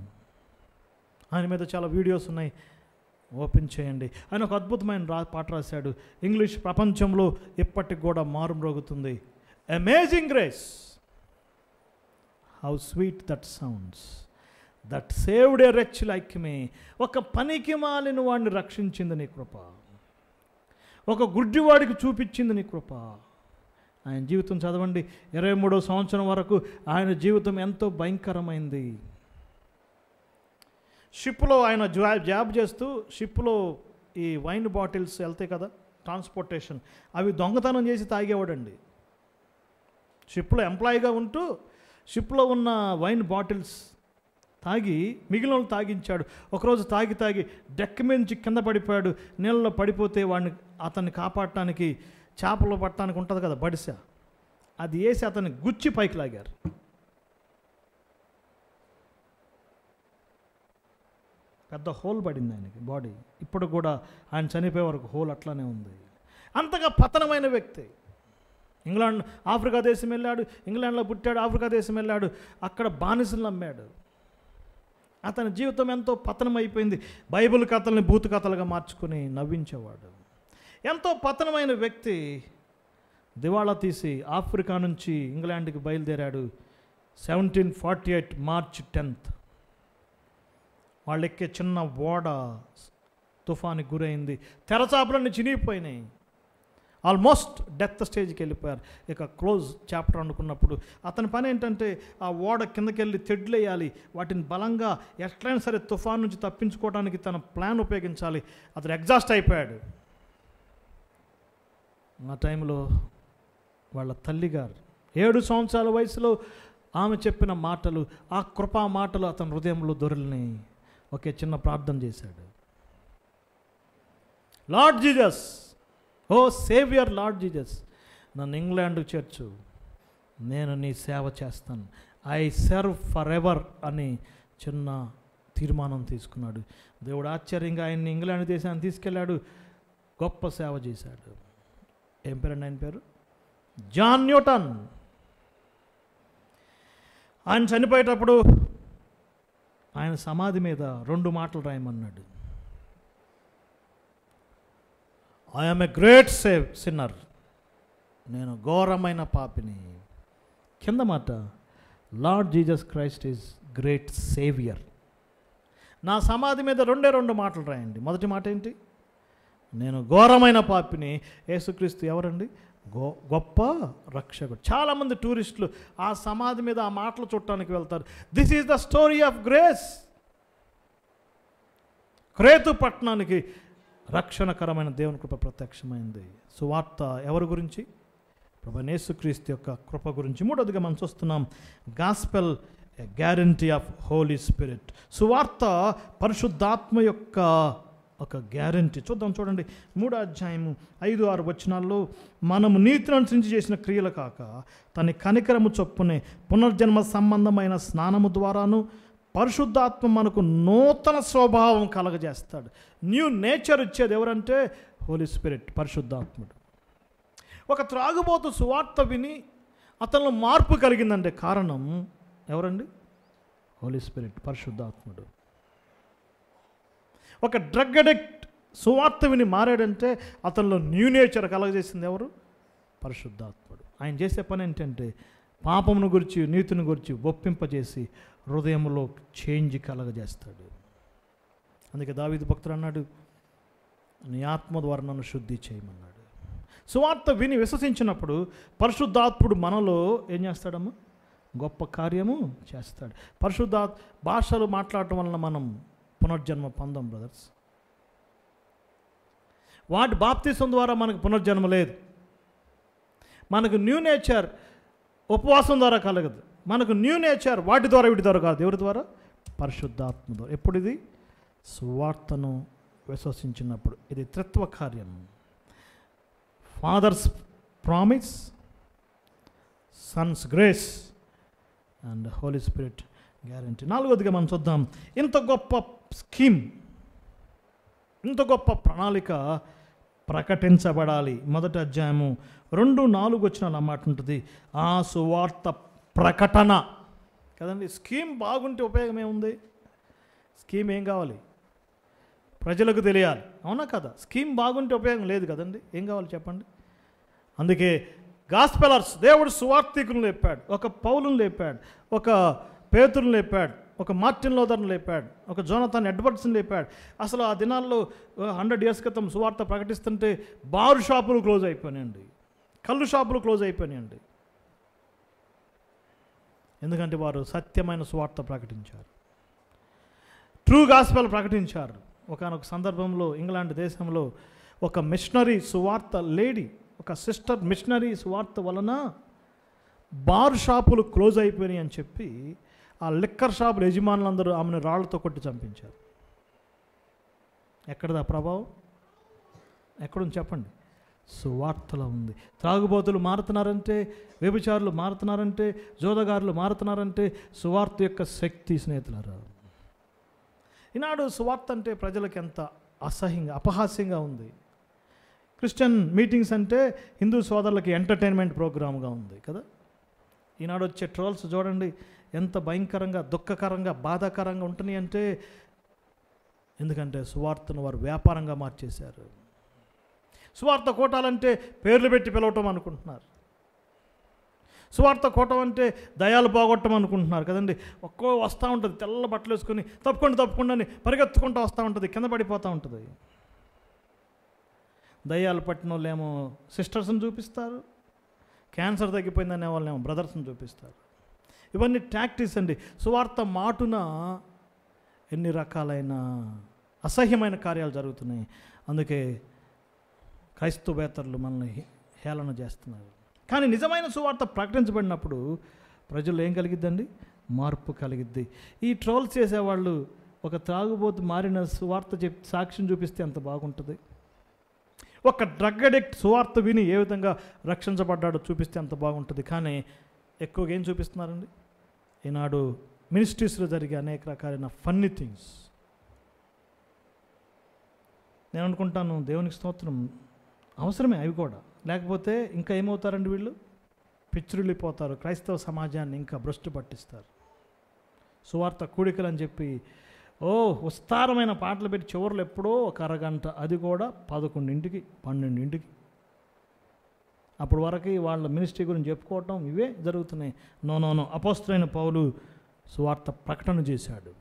ఆయన మీద చాలా వీడియోస్ ఉన్నాయి, ఓపెన్ చేయండి. ఆయన ఒక అద్భుతమైన పాట రాశాడు. ఇంగ్లీష్ ప్రపంచంలో ఇప్పటికి కూడా మారుమ్రోగుతుంది. Amazing grace, how sweet that sounds, that saved a wretch like me. ఒక పనికి మాలిన వాడిని రక్షించింది నీ కృప. ఒక గుడ్డివాడికి చూపించింది నీ కృప. ఆయన జీవితం చదవండి. 23వ సంవత్సరం వరకు ఆయన జీవితం ఎంతో భయంకరమైంది. షిప్లో ఆయన జాబ్ చేస్తూ, షిప్లో ఈ వైన్ బాటిల్స్ వెళ్తాయి కదా, ట్రాన్స్పోర్టేషన్, అవి దొంగతనం చేసి తాగేవాడండి. షిప్లో ఎంప్లాయీగా ఉంటూ షిప్లో ఉన్న వైన్ బాటిల్స్ తాగి మిగిలిన వాళ్ళు తాగించాడు. ఒకరోజు తాగి డెక్ నుంచి కింద పడిపోయాడు. నీళ్ళలో పడిపోతే అతన్ని కాపాడటానికి చేపలు పట్టడానికి ఉంటుంది కదా బడిస, అది వేసి అతన్ని గుచ్చి పైకి లాగారు. పెద్ద హోల్ పడింది ఆయనకి బాడీ. ఇప్పుడు కూడా ఆయన చనిపోయే వరకు హోల్ అట్లానే ఉంది. అంతగా పతనమైన వ్యక్తి. ఆఫ్రికా దేశం వెళ్ళాడు, ఇంగ్లాండ్లో పుట్టాడు, ఆఫ్రికా దేశం వెళ్ళాడు, అక్కడ బానిసలు అమ్మాడు. అతని జీవితం ఎంతో పతనమైపోయింది. బైబిల్ కథల్ని భూత కథలుగా మార్చుకుని నవ్వించేవాడు. ఎంతో పతనమైన వ్యక్తి దివాళా తీసి ఆఫ్రికా నుంచి ఇంగ్లాండ్కి బయలుదేరాడు. 1748 మార్చ్ 10th వాళ్ళు ఎక్కే చిన్న ఓడ తుఫానికి గురైంది. తెరచాపలన్నీ చినిగిపోయినాయి. ఆల్మోస్ట్ డెత్ స్టేజ్కి వెళ్ళిపోయారు. ఇక క్లోజ్ చాప్టర్ అనుకున్నప్పుడు అతని పని ఏంటంటే ఆ ఓడ కిందకి వెళ్ళి తెడ్లేయాలి, వాటిని బలంగా ఎట్లయినా సరే తుఫాన్ నుంచి తప్పించుకోవడానికి తన ప్లాన్ ఉపయోగించాలి. అతను ఎగ్జాస్ట్ అయిపోయాడు. ఆ టైంలో వాళ్ళ తల్లిగారు 7 సంవత్సరాల వయసులో ఆమె చెప్పిన మాటలు, ఆ కృపా మాటలు అతని హృదయంలో దొరలని ఒకే చిన్న ప్రార్థన చేశాడు. లార్డ్ జీసస్, ఓ సేవియర్ లార్డ్ జీసస్, నన్ను ఇంగ్లాండ్కి చేర్చు, నేను నీ సేవ చేస్తాను, ఐ సర్వ్ ఫర్ ఎవర్ అని చిన్న తీర్మానం తీసుకున్నాడు. దేవుడు ఆశ్చర్యంగా ఆయన్ని ఇంగ్లాండ్ దేశాన్ని తీసుకెళ్ళాడు. గొప్ప సేవ చేశాడు. ఏం పేరండి ఆయన పేరు? John Newton. ఆయన చనిపోయేటప్పుడు ఆయన సమాధి మీద 2 మాటలు రాయమన్నాడు. I am a great sinner, నేను ఘోరమైన పాపిని. కింద మాట Lord Jesus Christ is great saviour. నా సమాధి మీద 2 మాటలు రాయండి. మొదటి మాట ఏంటి? నేను ఘోరమైన పాపిని. యేసుక్రీస్తు ఎవరండి? గొప్ప రక్షకుడు. చాలామంది టూరిస్టులు ఆ సమాధి మీద ఆ మాటలు చూడటానికి వెళ్తారు. This is the story of grace. క్రేతు పట్టణానికి రక్షణకరమైన దేవుని కృప ప్రత్యక్షమైంది. సువార్త ఎవరి గురించి? ప్రభువైన యేసుక్రీస్తు యొక్క కృప గురించి. మూడోదిగా మనం చూస్తున్నాం gospel guarantee of holy spirit. సువార్త పరిశుద్ధాత్మ యొక్క ఒక గ్యారంటీ. చూడండి 3వ అధ్యాయము 5-6 వచనాల్లో, మనము నీతిని అనుసరించి చేసిన క్రియలు కాక తన కనికరము చొప్పునే పునర్జన్మ సంబంధమైన స్నానము ద్వారాను పరిశుద్ధాత్మ మనకు నూతన స్వభావం కలగజేస్తాడు. న్యూ నేచర్ ఇచ్చేది ఎవరంటే హోలీ స్పిరిట్, పరిశుద్ధాత్ముడు. ఒక త్రాగుబోతు సువార్త విని అతనిలో మార్పు కలిగిందంటే కారణం ఎవరండి? హోలీ స్పిరిట్, పరిశుద్ధాత్ముడు. ఒక డ్రగ్ అడిక్ట్ సువార్త విని మారాడంటే అతనిలో న్యూ నేచర్ కలగజేసింది ఎవరు? పరిశుద్ధాత్ముడు. ఆయన చేసే పని ఏంటంటే పాపమును గురించి నీతిని గురించి ఒప్పింపజేసి హృదయంలో చేంజ్ కలగజేస్తాడు. అందుకే దావీదు భక్తుడు అన్నాడు, నీ ఆత్మ ద్వారా నన్ను శుద్ధి చేయమన్నాడు. సువార్త విని విశ్వసించినప్పుడు పరిశుద్ధాత్ముడు మనలో ఏం చేస్తాడమ్మా? గొప్ప కార్యము చేస్తాడు. భాషలు మాట్లాడటం వలన మనం పునర్జన్మ పొందాం బ్రదర్స్. వాటి బాప్తిసం ద్వారా మనకు పునర్జన్మ లేదు. మనకు న్యూ నేచర్ ఉపవాసం ద్వారా కలగదు. మనకు న్యూ నేచర్ వాటి ద్వారా వీటి ద్వారా కాదు. ఎవరి ద్వారా? పరిశుద్ధాత్మ ద్వారా. ఎప్పుడు ఇది? సువార్తను విశ్వసించినప్పుడు. ఇది త్రిత్వ కార్యం. Father's promise, son's grace and holy spirit guarantee. 4వదిగా మనం చూద్దాం, ఇంత గొప్ప స్కీమ్, ఇంత గొప్ప ప్రణాళిక ప్రకటించబడాలి. 1వ అధ్యాయము 2-4 వచనాలు మాట ఉంటుంది. ఆ సువార్త ప్రకటన కదండి. స్కీమ్ బాగుంటే ఉపయోగం ఏముంది? స్కీమ్ ఏం కావాలి? ప్రజలకు తెలియాలి, అవునా కదా? స్కీమ్ బాగుంటే ఉపయోగం లేదు కదండి. ఏం కావాలి చెప్పండి? అందుకే గాస్పెలర్స్, దేవుడు సువార్థికులను లేపాడు. ఒక పౌలును లేపాడు, ఒక పేతురుని లేపాడు, ఒక మార్టిన్ లూథర్ని లేపాడు, ఒక జోనథన్ ఎడ్వర్డ్స్ని లేపాడు. అసలు ఆ దినాల్లో 100 years క్రితం సువార్త ప్రకటిస్తుంటే బారు షాపులు క్లోజ్ అయిపోయినాయండి, కళ్ళు షాపులు క్లోజ్ అయిపోయినాయండి. ఎందుకంటే వారు సత్యమైన సువార్త ప్రకటించారు, ట్రూ గాస్పెల్ ప్రకటించారు. ఒకానొక సందర్భంలో ఇంగ్లాండ్ దేశంలో ఒక మిషనరీ సువార్త లేడీ, ఒక సిస్టర్ మిషనరీ సువార్త వలన బార్ షాపులు క్లోజ్ అయిపోయినాయి అని చెప్పి ఆ లిక్కర్ షాపుల యజమానులందరూ ఆమెను రాళ్లతో కొట్టి చంపించారు. ఎక్కడదా ప్రభావం? ఎక్కడుంది చెప్పండి? సువార్తలో ఉంది. త్రాగుబోతులు మారుతున్నారంటే, వ్యభిచారులు మారుతున్నారంటే, జోదగారులు మారుతున్నారంటే సువార్త యొక్క శక్తి స్నేహితులారా. ఈనాడు సువార్త అంటే ప్రజలకు ఎంత అసహ్యంగా, అపహాస్యంగా ఉంది. క్రిస్టియన్ మీటింగ్స్ అంటే హిందూ సోదరులకి ఎంటర్టైన్మెంట్ ప్రోగ్రామ్గా ఉంది కదా. ఈనాడు వచ్చే ట్రోల్స్ చూడండి ఎంత భయంకరంగా, దుఃఖకరంగా, బాధాకరంగా ఉంటున్నాయి అంటే, ఎందుకంటే సువార్తను వారు వ్యాపారంగా మార్చేశారు. సువార్త కోటాలంటే పేర్లు పెట్టి పిలవటం అనుకుంటున్నారు. సువార్త కోటం అంటే దయాలు పోగొట్టం అనుకుంటున్నారు కదండి. ఒక్కో వస్తూ ఉంటుంది, తెల్ల బట్టలు వేసుకొని తప్పకుండా అని పరిగెత్తుకుంటూ వస్తూ ఉంటుంది, కింద పడిపోతూ ఉంటుంది. దయ్యాలు పట్టిన వాళ్ళేమో సిస్టర్స్ని చూపిస్తారు, క్యాన్సర్ తగ్గిపోయిందనే వాళ్ళేమో బ్రదర్స్ని చూపిస్తారు. ఇవన్నీ టాక్టిక్స్ అండి. సువార్త మాటున ఎన్ని రకాలైన అసహ్యమైన కార్యాలు జరుగుతున్నాయి. అందుకే క్రైస్తవేతరులు మనల్ని హేళన చేస్తున్నారు. కానీ నిజమైన సువార్త ప్రకటించబడినప్పుడు ప్రజలు ఏం కలిగిద్దండి? మార్పు కలిగిద్ది. ఈ ట్రోల్స్ చేసేవాళ్ళు ఒక త్రాగుబోతు మారిన సువార్త సాక్ష్యం చూపిస్తే ఎంత బాగుంటుంది. ఒక డ్రగ్ అడిక్ట్ సువార్త విని ఏ విధంగా రక్షించబడ్డాడో చూపిస్తే ఎంత బాగుంటుంది. కానీ ఎక్కువగా ఏం చూపిస్తున్నారండి? ఈనాడు మినిస్ట్రీస్లో జరిగే అనేక రకాలైన ఫన్నీ థింగ్స్. నేను అనుకుంటాను, దేవునికి స్తోత్రం, అవసరమే అవి కూడా. లేకపోతే ఇంకా ఏమవుతారండి వీళ్ళు? పిచ్చురిల్లిపోతారు. క్రైస్తవ సమాజాన్ని ఇంకా భ్రష్టు పట్టిస్తారు. సువార్త కూడికలు అని చెప్పి విస్తారమైన పాటలు పెట్టి చివరిలో ఎప్పుడో ఒక అరగంట, అది కూడా 11ంటికి 12ంటికి. అప్పటి వరకు వాళ్ళ మినిస్ట్రీ గురించి చెప్పుకోవటం ఇవే జరుగుతున్నాయి. నో. అపోస్తలుడైన పౌలు సువార్త ప్రకటన చేశాడు.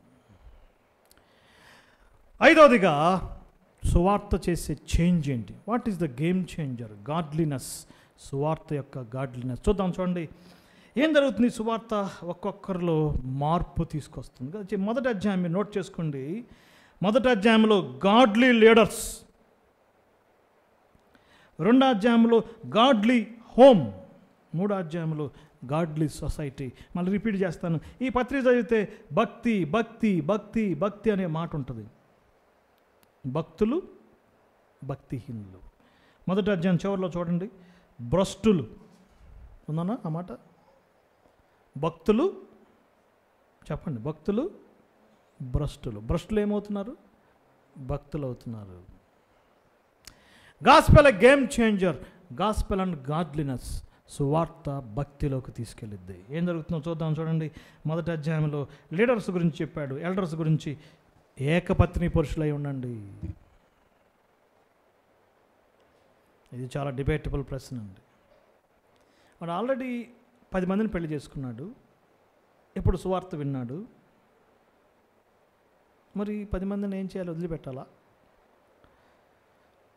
5వదిగా సువార్త చేసే చేంజ్ ఏంటి? What is the game changer? Godliness. సువార్త యొక్క గాడ్లీనెస్ చూద్దాం. చూడండి ఏం జరుగుతుంది. సువార్త ఒక్కొక్కరిలో మార్పు తీసుకొస్తుంది కదా. మొదటి అధ్యాయం మీరు నోట్ చేసుకోండి. మొదటి అధ్యాయంలో గాడ్లీ లీడర్స్, రెండో అధ్యాయంలో గాడ్లీ హోమ్, మూడో అధ్యాయంలో గాడ్లీ సొసైటీ. మళ్ళీ రిపీట్ చేస్తాను. ఈ పత్రిక చదివితే భక్తి భక్తి భక్తి భక్తి అనే మాట ఉంటుంది. భక్తులు, భక్తిహీనులు. మొదటి అధ్యాయం చివరిలో చూడండి, భ్రష్టులు ఉందన్నా ఆ మాట. భక్తులు చెప్పండి, భక్తులు భ్రష్టులు. భ్రష్టులు ఏమవుతున్నారు? భక్తులు అవుతున్నారు. Gospel game changer. Gospel and godliness. సువార్త భక్తిలోకి తీసుకెళ్ళిద్ది. ఏం జరుగుతుందో చూద్దాం. చూడండి మొదటి అధ్యాయంలో లీడర్స్ గురించి చెప్పాడు, ఎల్డర్స్ గురించి. ఏకపత్ని పురుషులై ఉండండి. ఇది చాలా డిబేటబుల్ ప్రశ్న అండి. వాడు ఆల్రెడీ 10 మందిని పెళ్లి చేసుకున్నాడు, ఇప్పుడు సువార్త విన్నాడు. మరి 10 మందిని ఏం చేయాలి? వదిలిపెట్టాలా?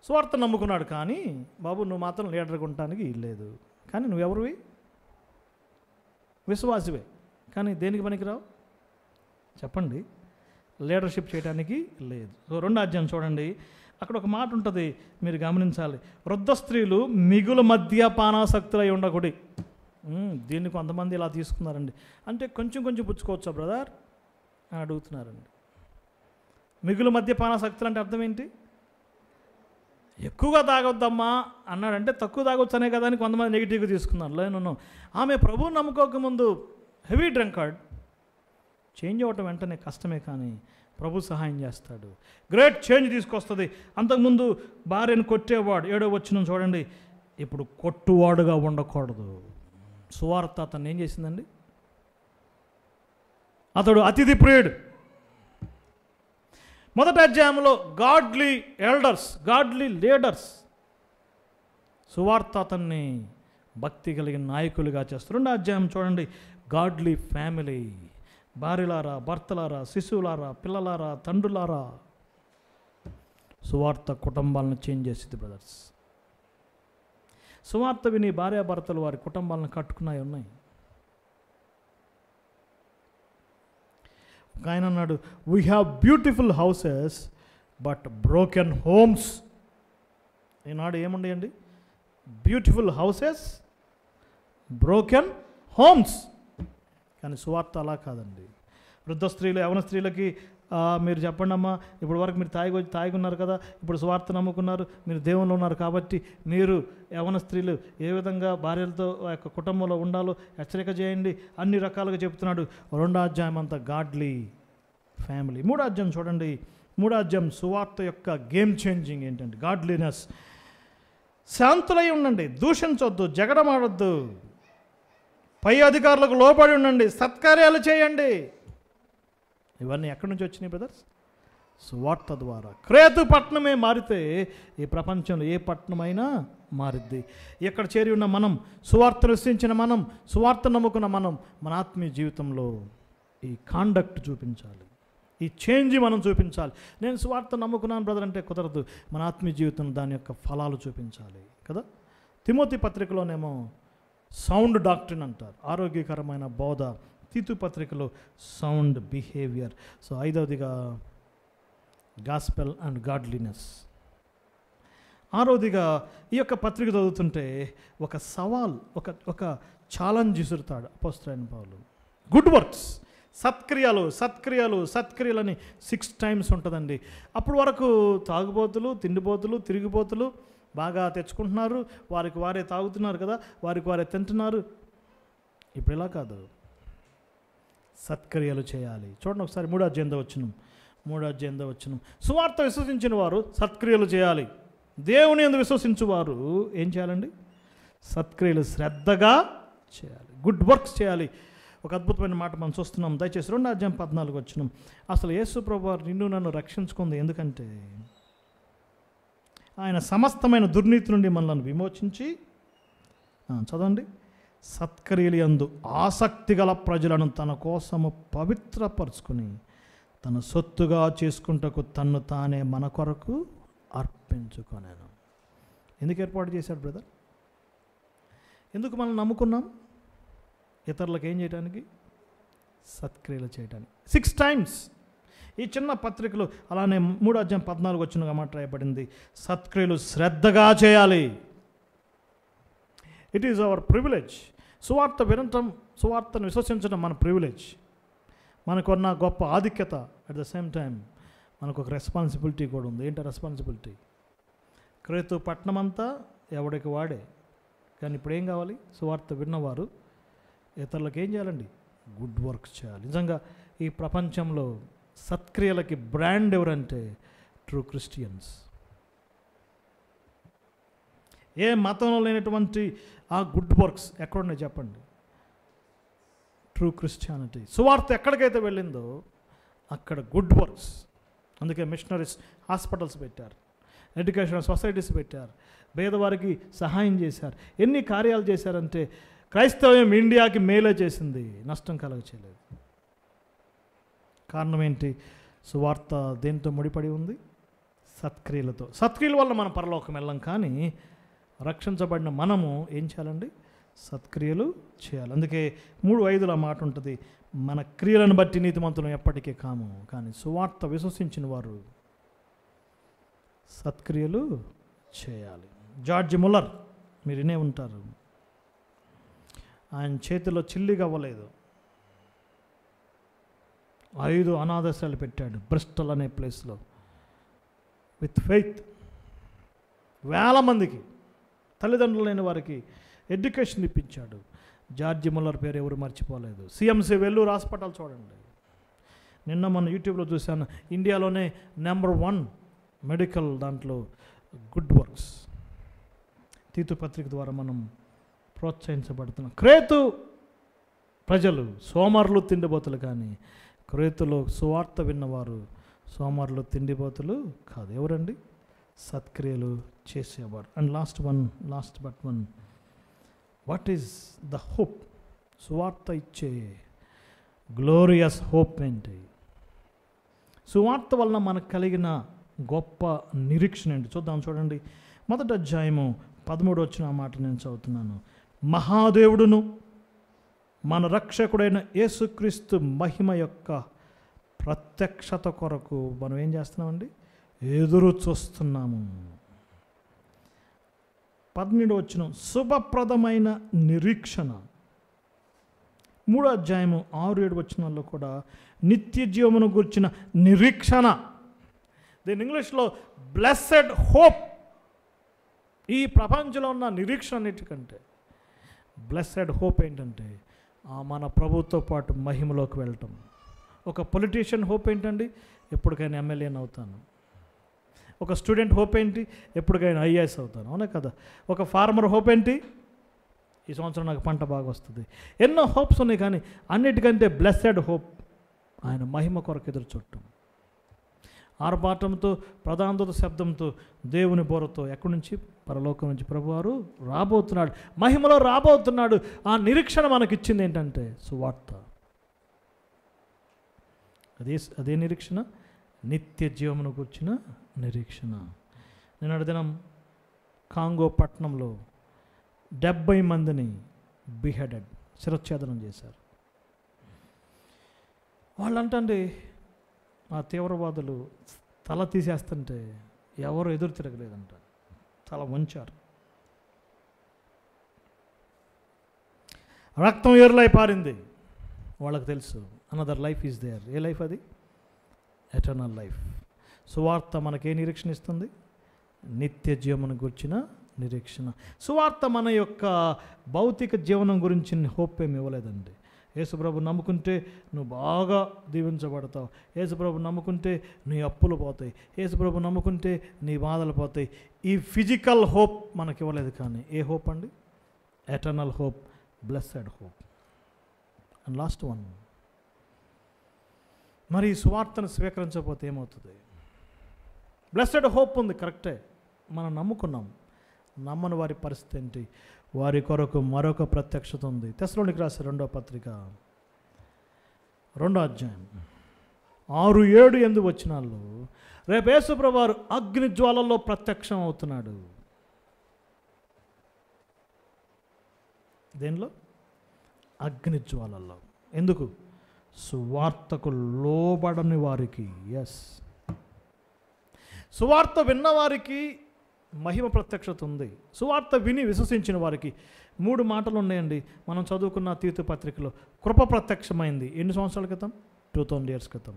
సువార్త నమ్ముకున్నాడు, కానీ బాబు నువ్వు మాత్రం లీడర్గా ఉండటానికి లేదు. కానీ నువ్వెవరివి? విశ్వాసివే, కానీ దేనికి పనికిరావు చెప్పండి? లీడర్షిప్ చేయడానికి లేదు. రెండో అధ్యాయం చూడండి, అక్కడ ఒక మాట ఉంటుంది, మీరు గమనించాలి. వృద్ధ స్త్రీలు మిగులు మద్యపానాసక్తులై ఉండకూడదు. దీన్ని కొంతమంది ఇలా తీసుకున్నారండి. అంటే కొంచెం కొంచెం పుచ్చుకోవచ్చా బ్రదర్ అని అడుగుతున్నారండి. మిగులు మద్యపానాసక్తులు అంటే అర్థం ఏంటి? ఎక్కువగా తాగొద్దమ్మా అన్నాడంటే తక్కువ తాగొచ్చనే కదా అని కొంతమంది నెగిటివ్గా తీసుకున్నారు. లేను, ఆమె ప్రభువుని నమ్ముకోకముందు హెవీ డ్రంకర్డ్. చేంజ్ అవ్వటం వెంటనే కష్టమే, కానీ ప్రభు సహాయం చేస్తాడు. గ్రేట్ చేంజ్ తీసుకొస్తుంది. అంతకుముందు భార్యను కొట్టేవాడు, 7వ వచనం చూడండి, ఇప్పుడు కొట్టువాడుగా ఉండకూడదు. సువార్త అతను ఏం చేసిందండి? అతడు అతిథి ప్రియుడు. మొదటి అధ్యాయంలో గాడ్లీ ఎల్డర్స్, గాడ్లీ లీడర్స్. సువార్త అతన్ని భక్తి కలిగిన నాయకులుగా చేస్తారు. రెండో అధ్యాయం చూడండి, గాడ్లీ ఫ్యామిలీ. భార్యలారా, భర్తలారా, శిశువులారా, పిల్లలారా, తండ్రులారా. సువార్త కుటుంబాలను చేంజ్ చేసింది బ్రదర్స్. సువార్త విని భార్యాభర్తలు వారి కుటుంబాలను కట్టుకున్నాయి ఉన్నాయి. ఒక ఆయన అన్నాడు, we have beautiful houses but broken homes. ఈనాడు ఏముండయండి? Beautiful houses, broken homes. కానీ సువార్త అలా కాదండి. వృద్ధ స్త్రీలు, యవన స్త్రీలకి మీరు చెప్పండి అమ్మా, ఇప్పుడు వరకు మీరు తాగి ఉన్నారు కదా, ఇప్పుడు సువార్త నమ్ముకున్నారు, మీరు దేవుళ్ళు ఉన్నారు కాబట్టి మీరు యవన స్త్రీలు ఏ విధంగా భార్యలతో ఆ యొక్క కుటుంబంలో ఉండాలో హెచ్చరిక చేయండి. అన్ని రకాలుగా చెప్తున్నాడు. రెండో అధ్యాయం అంతా గాడ్లీ ఫ్యామిలీ. మూడో అధ్యాయం చూడండి. మూడో అధ్యాయం సువార్త యొక్క గేమ్ చేంజింగ్ ఏంటంటే గాడ్లీనెస్. శాంతులై ఉండండి, దూషించొద్దు, జగడమాడొద్దు, పై అధికారులకు లోబడి ఉండండి, సత్కార్యాలు చేయండి. ఇవన్నీ ఎక్కడి నుంచి వచ్చినాయి బ్రదర్స్? సువార్త ద్వారా. క్రేతు పట్టణమే మారితే ఈ ప్రపంచంలో ఏ పట్టణమైనా మారిద్ది. ఇక్కడ చేరి ఉన్న మనం, సువార్త విశ్వసించిన మనం, సువార్త నమ్ముకున్న మనం, మన ఆత్మీయ జీవితంలో ఈ కాండక్ట్ చూపించాలి. ఈ చేంజ్ మనం చూపించాలి. నేను సువార్త నమ్ముకున్నాను బ్రదర్ అంటే కుదరదు. మన ఆత్మీయ జీవితం దాని యొక్క ఫలాలు చూపించాలి కదా. తిమోతి పత్రికలోనేమో సౌండ్ డాక్ట్రిన్ అంటారు, ఆరోగ్యకరమైన బోధ. తీతు పత్రికలో సౌండ్ బిహేవియర్. సో 5వదిగా గాస్పెల్ అండ్ గాడ్లీనెస్. 6వదిగా ఈ యొక్క పత్రిక చదువుతుంటే ఒక సవాల్, ఒక ఛాలెంజ్ విసురుతాడు అపోస్తలుడైన పౌలు. గుడ్ వర్క్స్, సత్క్రియలని 6 times ఉంటుందండి. అప్పుడు వరకు తాగుబోతులు, తిండిపోతులు, తిరిగిపోతులు బాగా తెచ్చుకుంటున్నారు, వారికి వారే తాగుతున్నారు కదా, వారికి వారే తింటున్నారు. ఇప్పుడు ఇలా కాదు, సత్క్రియలు చేయాలి. చూడండి ఒకసారి 3వ అధ్యాయం వచనం. సువార్త విశ్వసించిన వారు సత్క్రియలు చేయాలి. దేవుని యందు విశ్వసించువారు ఏం చేయాలండి? సత్క్రియలు శ్రద్ధగా చేయాలి, గుడ్ వర్క్స్ చేయాలి. ఒక అద్భుతమైన మాట మనం చూస్తున్నాం. దయచేసి 2వ అధ్యాయం 14 వచనం. అసలు యేసు ప్రభువారు నిన్ను నన్ను రక్షించుకుంది ఎందుకంటే ఆయన సమస్తమైన దుర్నీతి నుండి మనల్ని విమోచించి, చదవండి, సత్క్రియలు యందు ఆసక్తి గల ప్రజలను తన కోసము పవిత్రపరుచుకుని తన సొత్తుగా చేసుకుంటకు తన్ను తానే మన కొరకు అర్పించుకొనేను. ఎందుకు ఏర్పాటు చేశాడు బ్రదర్? ఎందుకు మనం నమ్ముకున్నాం? ఇతరులకు ఏం చేయడానికి? సత్క్రియలు చేయడానికి. 6 times ఈ చిన్న పత్రికలు. అలానే 3వ అధ్యాయం 14 వచనంగా మాట రాయబడింది, సత్క్రియలు శ్రద్ధగా చేయాలి. It is our privilege. సువార్త వినటం, సువార్తను విశ్వసించడం మన ప్రివిలేజ్. మనకున్న గొప్ప ఆధిక్యత. అట్ ద సేమ్ టైం మనకు ఒక రెస్పాన్సిబిలిటీ కూడా ఉంది. ఏంటో రెస్పాన్సిబిలిటీ? క్రీస్తు పట్టణం అంతా ఎవడికి వాడే. కానీ ఇప్పుడు ఏం కావాలి? సువార్త విన్నవారు ఇతరులకు ఏం చేయాలండి? గుడ్ వర్క్ చేయాలి. నిజంగా ఈ ప్రపంచంలో సత్క్రియలకి బ్రాండ్ ఎవరంటే ట్రూ క్రిస్టియన్స్. ఏ మతంలో లేనటువంటి ఆ గుడ్ వర్క్స్ ఎక్కడున్నాయి చెప్పండి? True Christianity. సువార్త ఎక్కడికైతే వెళ్ళిందో అక్కడ గుడ్ వర్క్స్. అందుకే మిషనరీస్ హాస్పిటల్స్ పెట్టారు, ఎడ్యుకేషనల్ సొసైటీస్ పెట్టారు, పేదవారికి సహాయం చేశారు. ఎన్ని కార్యాలు చేశారంటే క్రైస్తవ్యం ఇండియాకి మేలే చేసింది, నష్టం కలగ చేయలేదు. కారణం ఏంటి? సువార్త దేంతో ముడిపడి ఉంది? సత్క్రియలతో. సత్క్రియల వల్ల మనం పరలోకం వెళ్ళాం. కానీ రక్షించబడిన మనము ఏం చేయాలండి? సత్క్రియలు చేయాలి. అందుకే 3:5 మాట ఉంటుంది, మన క్రియలను బట్టి నీతిమంతులం ఎప్పటికీ కాము, కానీ సువార్త విశ్వసించిన వారు సత్క్రియలు చేయాలి. జార్జ్ ముల్లర్ మీరు వినే ఉంటారు. ఆయన చేతిలో చిల్లిగా అవ్వలేదు, 5 అనాథాశ్రయాలు పెట్టాడు బ్రిస్టల్ అనే ప్లేస్లో. విత్ ఫెయిత్ వేల మందికి, తల్లిదండ్రులు లేని వారికి ఎడ్యుకేషన్ ఇప్పించాడు. జార్జి ముల్లర్ పేరు ఎవరు మర్చిపోలేదు. సిఎంసి వెల్లూరు హాస్పిటల్ చూడండి. నిన్న మన యూట్యూబ్లో చూశాను, ఇండియాలోనే నెంబర్ 1 మెడికల్ దాంట్లో గుడ్ వర్క్స్. తీతు పత్రిక ద్వారా మనం ప్రోత్సహించబడుతున్నాం. క్రేతు ప్రజలు సోమరులు తిండిపోతులు, కానీ క్రేతులో సువార్త విన్నవారు సోమరులు తిండిపోతులు కాదు. ఎవరండి? సత్క్రియలు చేసేవారు. And last but one, what is the hope? సువార్త ఇచ్చే గ్లోరియస్ హోప్ ఏంటి? సువార్త వలన మనకు కలిగిన గొప్ప నిరీక్షణ ఏంటి? చూడండి 1వ అధ్యాయము 13 వచ్చిన మాట నేను చదువుతున్నాను. మహాదేవుడును మన రక్షకుడైన యేసుక్రీస్తు మహిమ యొక్క ప్రత్యక్షత కొరకు మనం ఏం చేస్తున్నామండి? ఎదురు చూస్తున్నాము. 12 వచ్చిన శుభప్రదమైన నిరీక్షణ. 3వ అధ్యాయము 6-7 వచనాల్లో కూడా నిత్య జీవమును గురించిన నిరీక్షణ. దీని ఇంగ్లీష్లో బ్లెస్సెడ్ హోప్. ఈ ప్రపంచంలో ఉన్న నిరీక్షణ అన్నిటికంటే బ్లెస్సెడ్ హోప్ ఏంటంటే మన ప్రభుతో పాటు మహిమలోకి వెళ్ళటం. ఒక పొలిటీషియన్ హోప్ ఏంటండి? ఎప్పటికైనా ఎమ్మెల్యేని అవుతాను. ఒక స్టూడెంట్ హోప్ ఏంటి? ఎప్పటికైనా ఐఏఎస్ అవుతాను, అవునా కదా? ఒక ఫార్మర్ హోప్ ఏంటి? ఈ సంవత్సరం నాకు పంట బాగా వస్తుంది. ఎన్నో హోప్స్ ఉన్నాయి, కానీ అన్నిటికంటే బ్లెస్సెడ్ హోప్ ఆయన మహిమ కొరకు ఎదురు చూడటం. ఆర్భాటంతో, ప్రధానదూత శబ్దంతో, దేవుని బోరతో ఎక్కడి నుంచి? పరలోకం నుంచి ప్రభువారు రాబోతున్నాడు, మహిమలో రాబోతున్నాడు. ఆ నిరీక్షణ మనకిచ్చింది ఏంటంటే సువార్త. అదే నిరీక్షణ, నిత్య జీవమును కూర్చిన నిరీక్షణ. నిన్నటి దినం కాంగో పట్టణంలో 70 మందిని బిహెడెడ్, శిరచ్ఛేదనం చేశారు. వాళ్ళంటండి ఆ తీవ్రవాదులు తల తీసేస్తుంటే ఎవరు ఎదురు తిరగలేదంట, తల వంచారు. రక్తం ఏర్లై పారింది. వాళ్ళకి తెలుసు అనదర్ లైఫ్ ఈజ్ దేర్. ఏ లైఫ్ అది? Eternal life. సువార్త మనకే నిరీక్షణ ఇస్తుంది? నిత్య జీవనం గురించిన నిరీక్షణ. సువార్త మన యొక్క భౌతిక జీవనం గురించి హోప్ ఏమి ఇవ్వలేదండి. యేసుప్రభు నమ్ముకుంటే నువ్వు బాగా దీవించబడతావు, యేసుప్రభు నమ్ముకుంటే నీ అప్పులు పోతాయి, యేసుప్రభు నమ్ముకుంటే నీ బాధలు పోతాయి. ఈ ఫిజికల్ హోప్ మనకి ఇవ్వలేదు. కానీ ఏ హోప్ అండి? Eternal hope, blessed hope. And last one, మరి ఈ సువార్తను స్వీకరించకపోతే ఏమవుతుంది? బ్లెస్సెడ్ హోప్ ఉంది, కరెక్టే, మనం నమ్ముకున్నాం. నమ్మని వారి పరిస్థితి ఏంటి? వారి కొరకు మరొక ప్రత్యక్షత ఉంది. తెస్సలోనికీయులకు రాసే 2వ పత్రిక 2వ అధ్యాయం 6-7 8 వచనాల్లో రేపు యేసుప్రభు వారు అగ్ని జ్వాలల్లో ప్రత్యక్షం అవుతున్నాడు. దేనిలో? అగ్ని జ్వాలల్లో. ఎందుకు? సువార్తకు లోబడని వారికి. ఎస్, సువార్త విన్నవారికి మహిమ ప్రత్యక్షత ఉంది. సువార్త విని విశ్వసించిన వారికి 3 మాటలు ఉన్నాయండి. మనం చదువుకున్న తీతు పత్రికలో కృప ప్రత్యక్షమైంది. ఎన్ని సంవత్సరాల క్రితం? 2000 years క్రితం.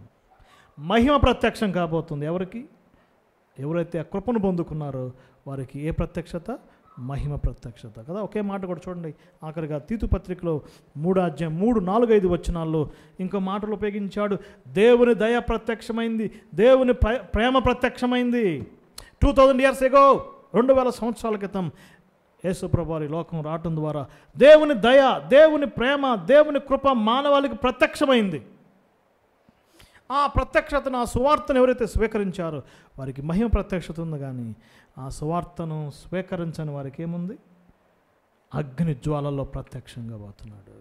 మహిమ ప్రత్యక్షం కాబోతుంది. ఎవరికి? ఎవరైతే ఆ కృపను పొందుకున్నారో వారికి ఏ ప్రత్యక్షత? మహిమ ప్రత్యక్షత కదా. ఒకే మాట కూడా చూడండి, ఆఖరిగా తీతు పత్రికలో 3వ అధ్యాయం 3, 4, 5 వచనాల్లో ఇంకో మాటలు ఉపయోగించాడు. దేవుని దయ ప్రత్యక్షమైంది, దేవుని ప్రేమ ప్రత్యక్షమైంది. 2000 years ago, 2000 సంవత్సరాల క్రితం యేసుప్రభు వారి లోకం రావటం ద్వారా దేవుని దయ, దేవుని ప్రేమ, దేవుని కృప మానవాళికి ప్రత్యక్షమైంది. ఆ ప్రత్యక్షతను, ఆ సువార్తను ఎవరైతే స్వీకరించారో వారికి మహిమ ప్రత్యక్షత ఉంది. కానీ ఆ సువార్తను స్వీకరించని వారికి ఏముంది? అగ్ని జ్వాలల్లో ప్రత్యక్షంగా పోతున్నాడు.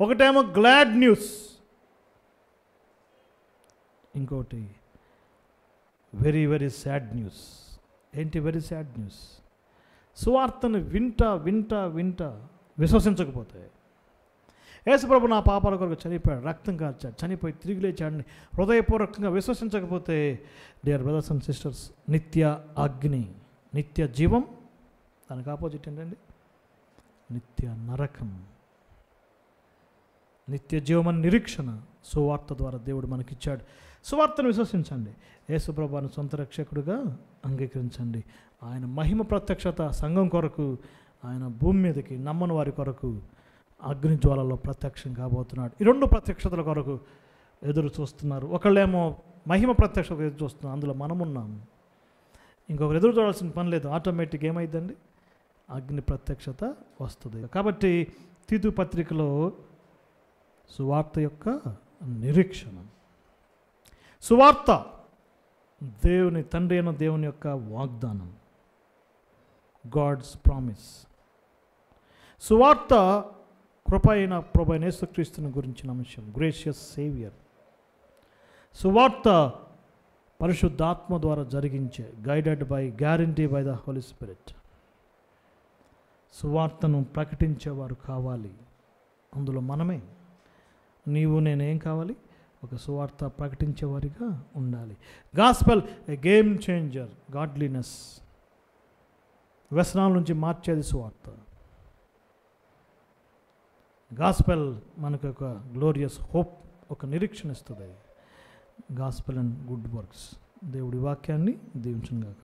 ఒకటేమో గ్లాడ్ న్యూస్, ఇంకోటి వెరీ వెరీ సాడ్ న్యూస్. ఏంటి వెరీ సాడ్ న్యూస్? సువార్తను వింటా వింటా వింటా విశ్వసించకపోతే, యేసుప్రభు నా పాపాల కొరకు చనిపోయాడు, రక్తం కార్చాడు, చనిపోయి తిరిగి లేచాడని హృదయపూర్వకంగా విశ్వసించకపోతే, డియర్ బ్రదర్స్ అండ్ సిస్టర్స్, నిత్య అగ్ని, నిత్య జీవం, దానికి ఆపోజిట్ ఏంటండి? నిత్య నరకం. నిత్య జీవం నిరీక్షణ సువార్త ద్వారా దేవుడు మనకిచ్చాడు. సువార్తను విశ్వసించండి, యేసుప్రభుని సొంత రక్షకుడుగా అంగీకరించండి. ఆయన మహిమ ప్రత్యక్షత సంఘం కొరకు, ఆయన భూమి మీదకి నమ్మని వారి కొరకు అగ్ని జ్వాలలో ప్రత్యక్షం కాబోతున్నాడు. ఈ 2 ప్రత్యక్షతల కొరకు ఎదురు చూస్తున్నారు. ఒకళ్ళేమో మహిమ ప్రత్యక్షత ఎదురు చూస్తున్నారు, అందులో మనమున్నాం. ఇంకొకరు ఎదురు చూడాల్సిన పని లేదు, ఆటోమేటిక్ ఏమైందండి? అగ్ని ప్రత్యక్షత వస్తుంది. కాబట్టి తీతు పత్రికలో సువార్త యొక్క నిరీక్షణ, సువార్త దేవుని తండ్రి అయిన దేవుని యొక్క వాగ్దానం, గాడ్స్ ప్రామిస్. సువార్త కృప అయిన ప్రభు యేసుక్రీస్తుని గురించిన అంశం, గ్రేషియస్ సేవియర్. సువార్త పరిశుద్ధాత్మ ద్వారా జరిగించే, guided by, guarantee by the holy spirit. సువార్తను ప్రకటించేవారు కావాలి, అందులో మనమే. నీవు నేనేం కావాలి? ఒక సువార్త ప్రకటించేవారిగా ఉండాలి. గాస్పెల్ ఏ గేమ్ చేంజర్, గాడ్లీనెస్, వ్యసనాల నుంచి మార్చేది సువార్త. గాస్పెల్ మనకు ఒక గ్లోరియస్ హోప్, ఒక నిరీక్షణ ఇస్తుంది. Gospel and good works. దేవుడి వాక్యాన్ని దీవించును గాక.